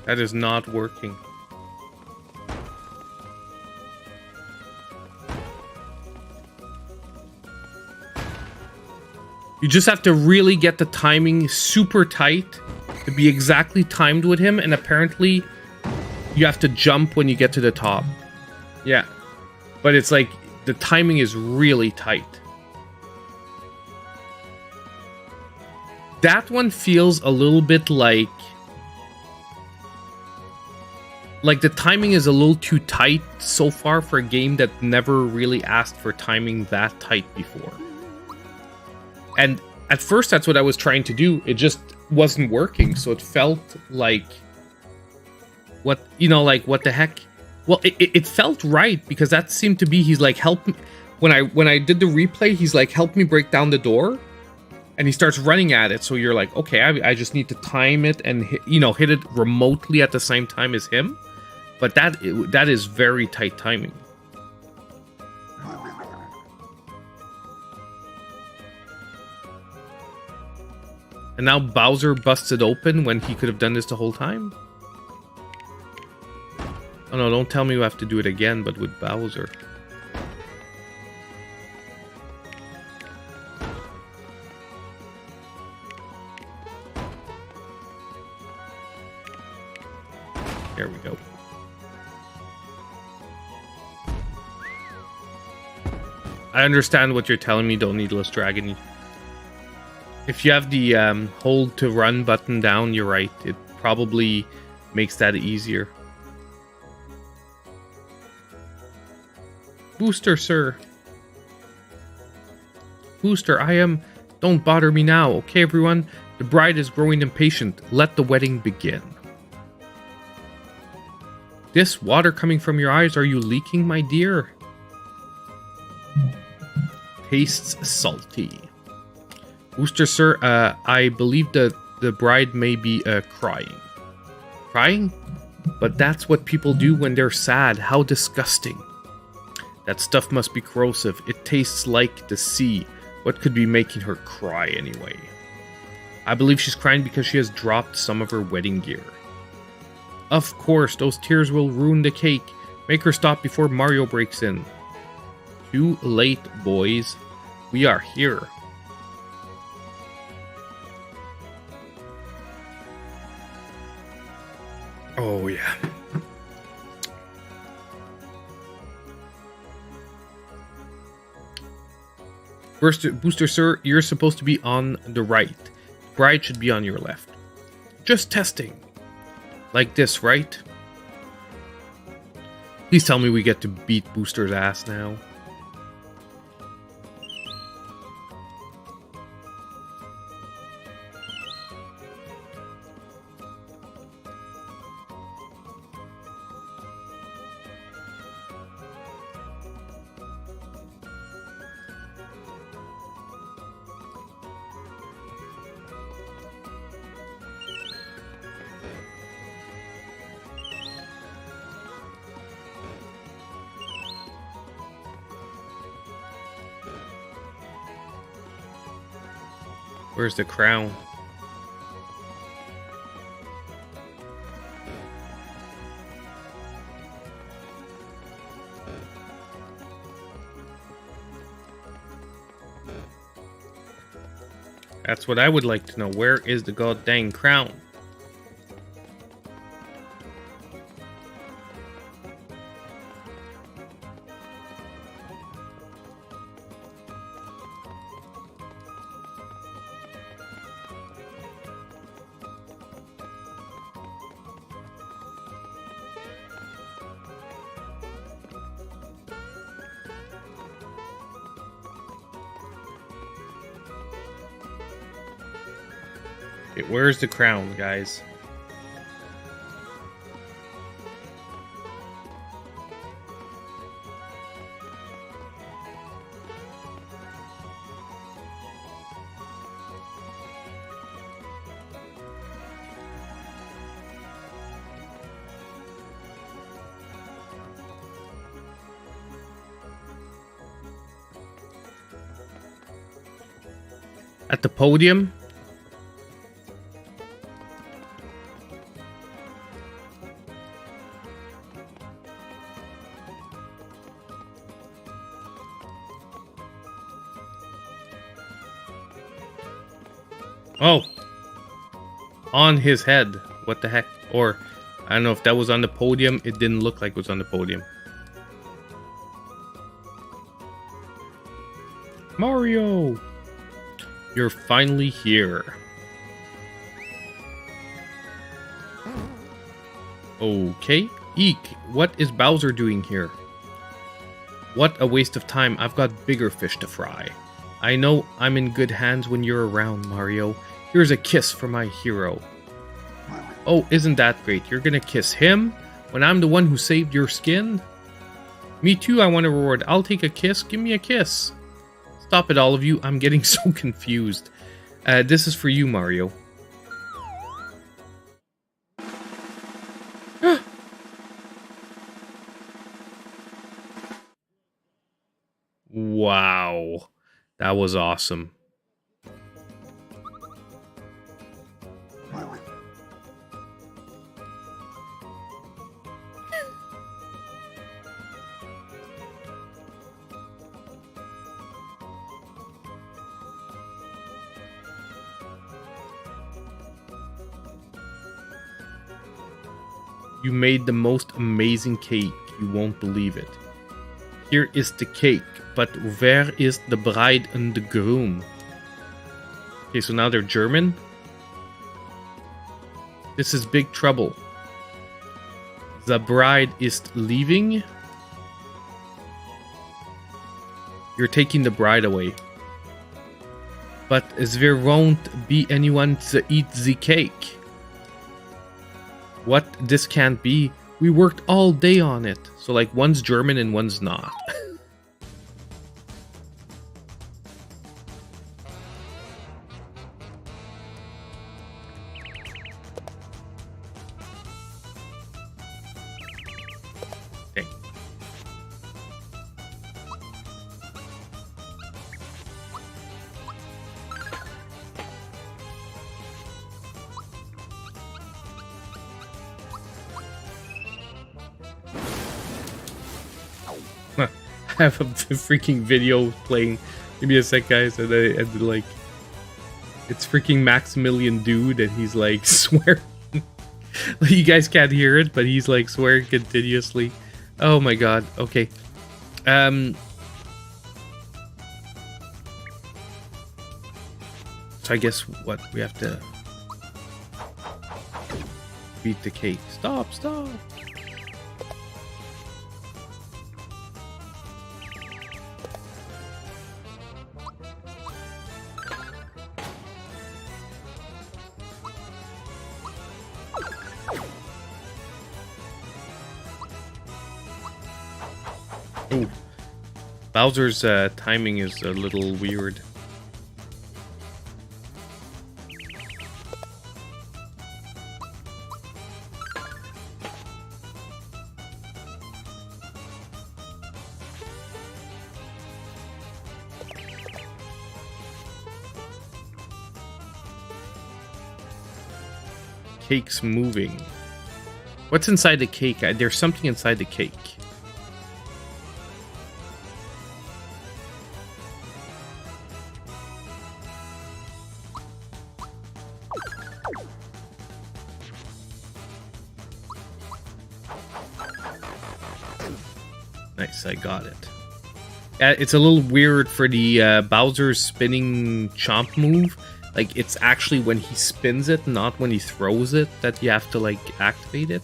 That is not working. You just have to really get the timing super tight to be exactly timed with him, and apparently you have to jump when you get to the top. Yeah. But it's like the timing is really tight. That one feels a little bit like the timing is a little too tight so far for a game that never really asked for timing that tight before. And at first, that's what I was trying to do. It just wasn't working. So it felt like, what the heck? Well, it felt right, because that seemed to be, he's like, help me. When I did the replay, he's like, help me break down the door. And he starts running at it. So you're like, okay, I just need to time it and hit it remotely at the same time as him. But that is very tight timing. And now Bowser busts it open when he could have done this the whole time? Oh no, don't tell me you have to do it again, but with Bowser. There we go. I understand what you're telling me, don't needless dragony. If you have the hold to run button down, you're right. It probably makes that easier. Booster, sir. Booster, I am... Don't bother me now, okay, everyone? The bride is growing impatient. Let the wedding begin. This water coming from your eyes, are you leaking, my dear? Tastes salty. Booster, sir, I believe the bride may be crying. Crying? But that's what people do when they're sad. How disgusting. That stuff must be corrosive. It tastes like the sea. What could be making her cry anyway? I believe she's crying because she has dropped some of her wedding gear. Of course, those tears will ruin the cake. Make her stop before Mario breaks in. Too late, boys. We are here. Oh, yeah. Booster, sir, you're supposed to be on the right. Bride should be on your left. Just testing. Like this, right? Please tell me we get to beat Booster's ass now. Where's the crown? That's what I would like to know. Where is the god dang crown? Okay, where's the crown, guys? At the podium? Oh, on his head. What the heck? Or, I don't know if that was on the podium. It didn't look like it was on the podium. Mario! You're finally here. Okay. Eek, what is Bowser doing here? What a waste of time. I've got bigger fish to fry. I know I'm in good hands when you're around, Mario. Here's a kiss for my hero. Oh, isn't that great? You're gonna kiss him when I'm the one who saved your skin? Me too, I want a reward. I'll take a kiss. Give me a kiss. Stop it, all of you. I'm getting so confused. This is for you, Mario. Wow. That was awesome. You made the most amazing cake. You won't believe it. Here is the cake, but where is the bride and the groom? Okay, so now they're German. This is big trouble. The bride is leaving. You're taking the bride away. But there won't be anyone to eat the cake. What? This can't be. We worked all day on it. So like one's German and one's not. Dang. I have a freaking video playing. Give me a sec, guys. And like, it's freaking Maximilian Dude, and he's like swearing. You guys can't hear it, but he's like swearing continuously. Oh my god. Okay. So I guess what we have to beat the cake. Stop! Stop! Ooh. Bowser's timing is a little weird. cake's moving. What's inside the cake? There's something inside the cake. Nice, I got it. It's a little weird for the Bowser's spinning chomp move. Like, it's actually when he spins it, not when he throws it, that you have to, like, activate it.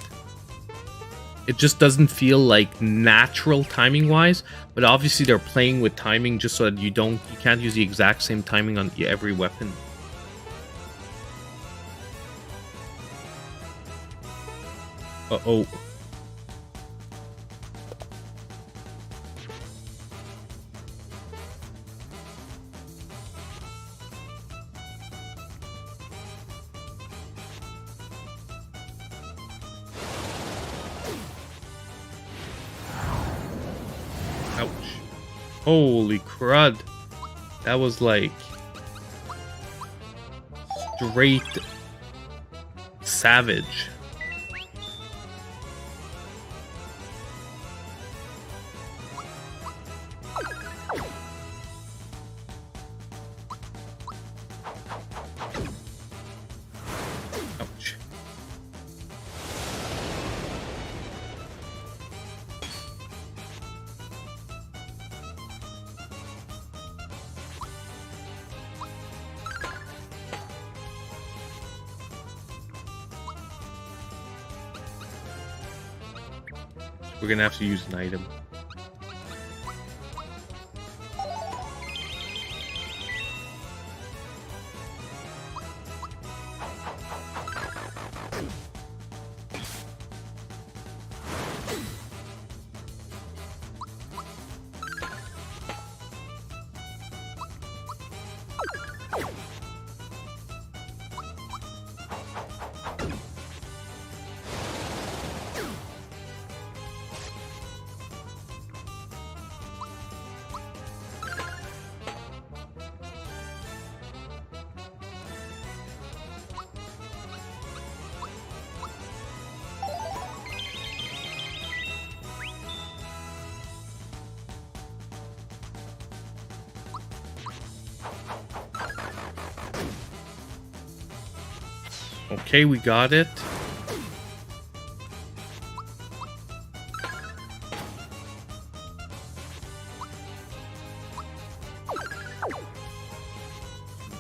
It just doesn't feel, like, natural timing-wise, but obviously they're playing with timing just so that you can't use the exact same timing on every weapon. Uh-oh. Ouch. Holy crud. That was like straight savage. Ouch. We're gonna have to use an item. Okay, we got it.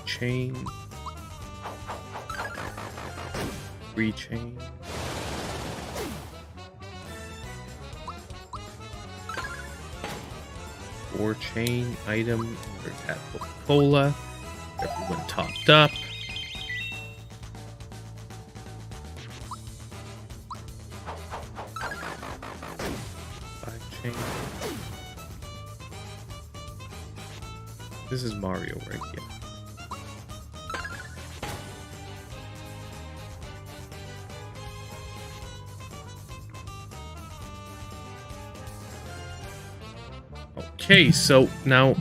Chain. Rechain. Or chain item. Or tap Coca-Cola. Everyone topped up. This is Mario, right? Yeah. Okay, so now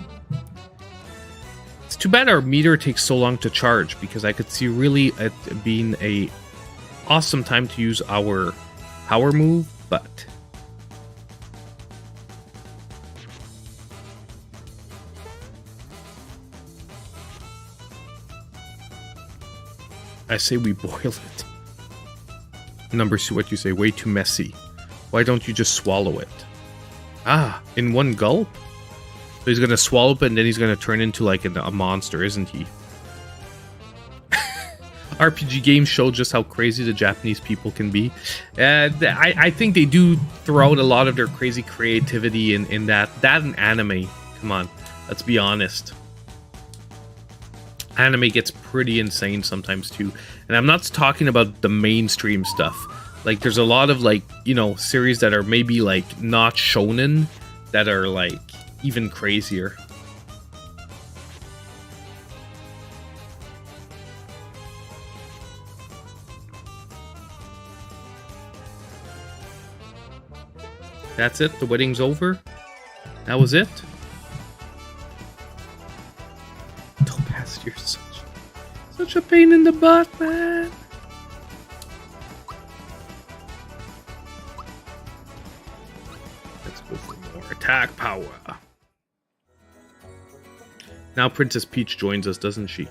it's too bad our meter takes so long to charge, because I could see really it being a awesome time to use our power move, but I say we boil it. Number 2, what you say? Way too messy. Why don't you just swallow it? Ah, in one gulp? So he's gonna swallow it and then he's gonna turn into like a monster, isn't he? RPG games show just how crazy the Japanese people can be. I think they do throw out a lot of their crazy creativity in that and anime. Come on, let's be honest. Anime gets pretty insane sometimes too, and I'm not talking about the mainstream stuff. Like, there's a lot of, like, you know, series that are maybe like not shonen that are like even crazier. That's it? The wedding's over? That was it? Topaz, you're such a pain in the butt, man. attack power. Now Princess Peach joins us, doesn't she?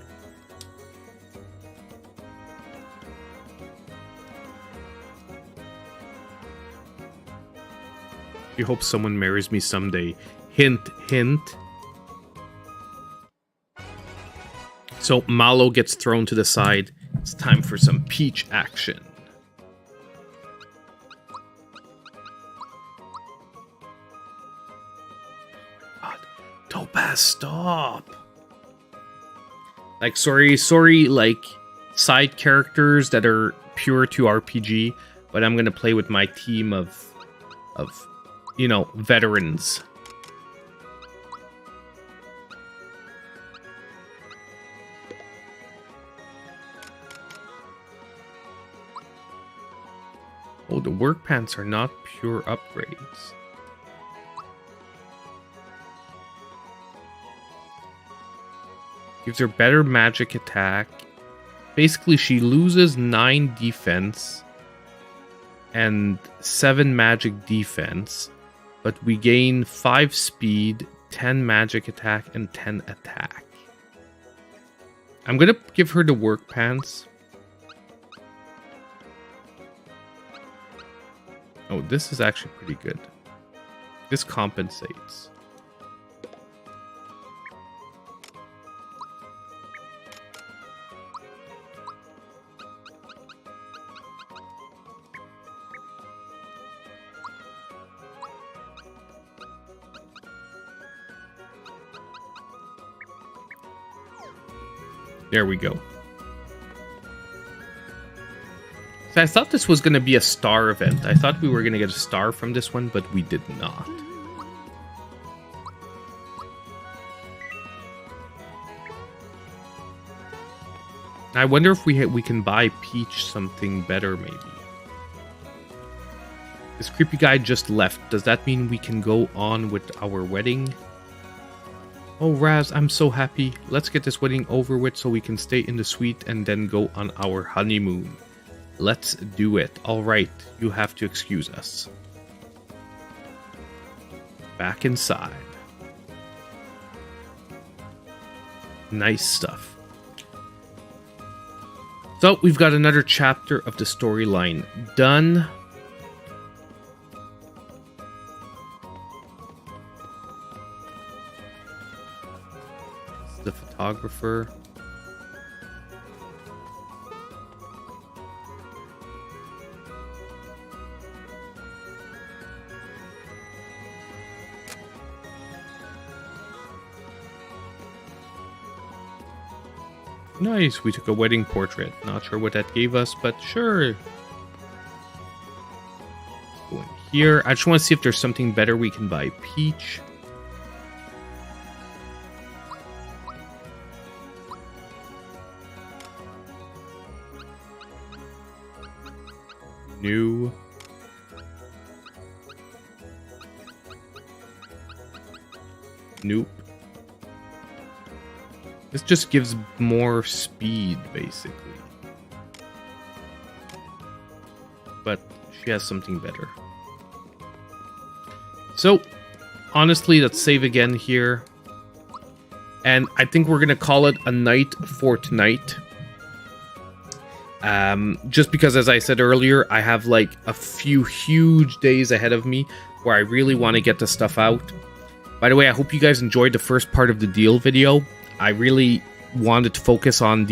She hopes someone marries me someday. Hint, hint. So Mallow gets thrown to the side. It's time for some Peach action. God, Topaz, stop. Like, sorry, like, side characters that are pure to RPG, but I'm gonna play with my team of you know, veterans. Oh, the work pants are not pure upgrades. Gives her better magic attack. Basically, she loses 9 defense and 7 magic defense, but we gain 5 speed, 10 magic attack, and 10 attack. I'm gonna give her the work pants. Oh, this is actually pretty good. This compensates. There we go. So I thought this was going to be a star event. I thought we were going to get a star from this one, but we did not. I wonder if we can buy Peach something better, maybe. This creepy guy just left. Does that mean we can go on with our wedding? Oh, Raz, I'm so happy. Let's get this wedding over with so we can stay in the suite and then go on our honeymoon. Let's do it. All right, you have to excuse us. Back inside. Nice stuff. So, we've got another chapter of the storyline done. The photographer. Nice, we took a wedding portrait. Not sure what that gave us, but sure. Go in here. I just want to see if there's something better we can buy. Peach. New. Nope. This just gives more speed, basically. But she has something better. So, honestly, let's save again here. And I think we're going to call it a night for tonight. Just because, as I said earlier, I have like a few huge days ahead of me where I really want to get the stuff out. By the way, I hope you guys enjoyed the first part of the deal video. I really wanted to focus on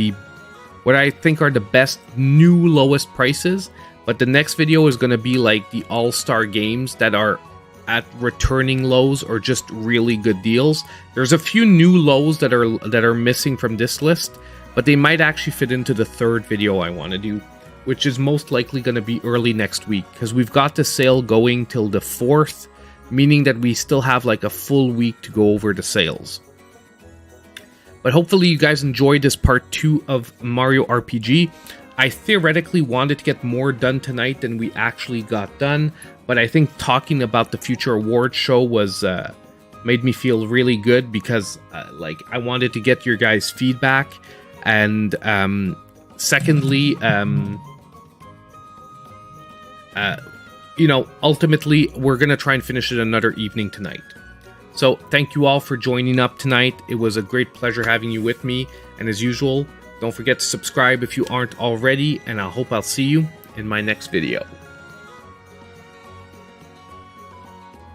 what I think are the best new lowest prices, but the next video is going to be like the all-star games that are at returning lows or just really good deals. There's a few new lows that are missing from this list, but they might actually fit into the third video I want to do, which is most likely going to be early next week, because we've got the sale going till the 4th, meaning that we still have like a full week to go over the sales. But hopefully you guys enjoyed this part 2 of Mario RPG. I theoretically wanted to get more done tonight than we actually got done, but I think talking about the future awards show was made me feel really good, because like I wanted to get your guys' feedback, and secondly, you know, ultimately, we're going to try and finish it another evening tonight. So thank you all for joining up tonight. It was a great pleasure having you with me. And as usual, don't forget to subscribe if you aren't already. And I hope I'll see you in my next video.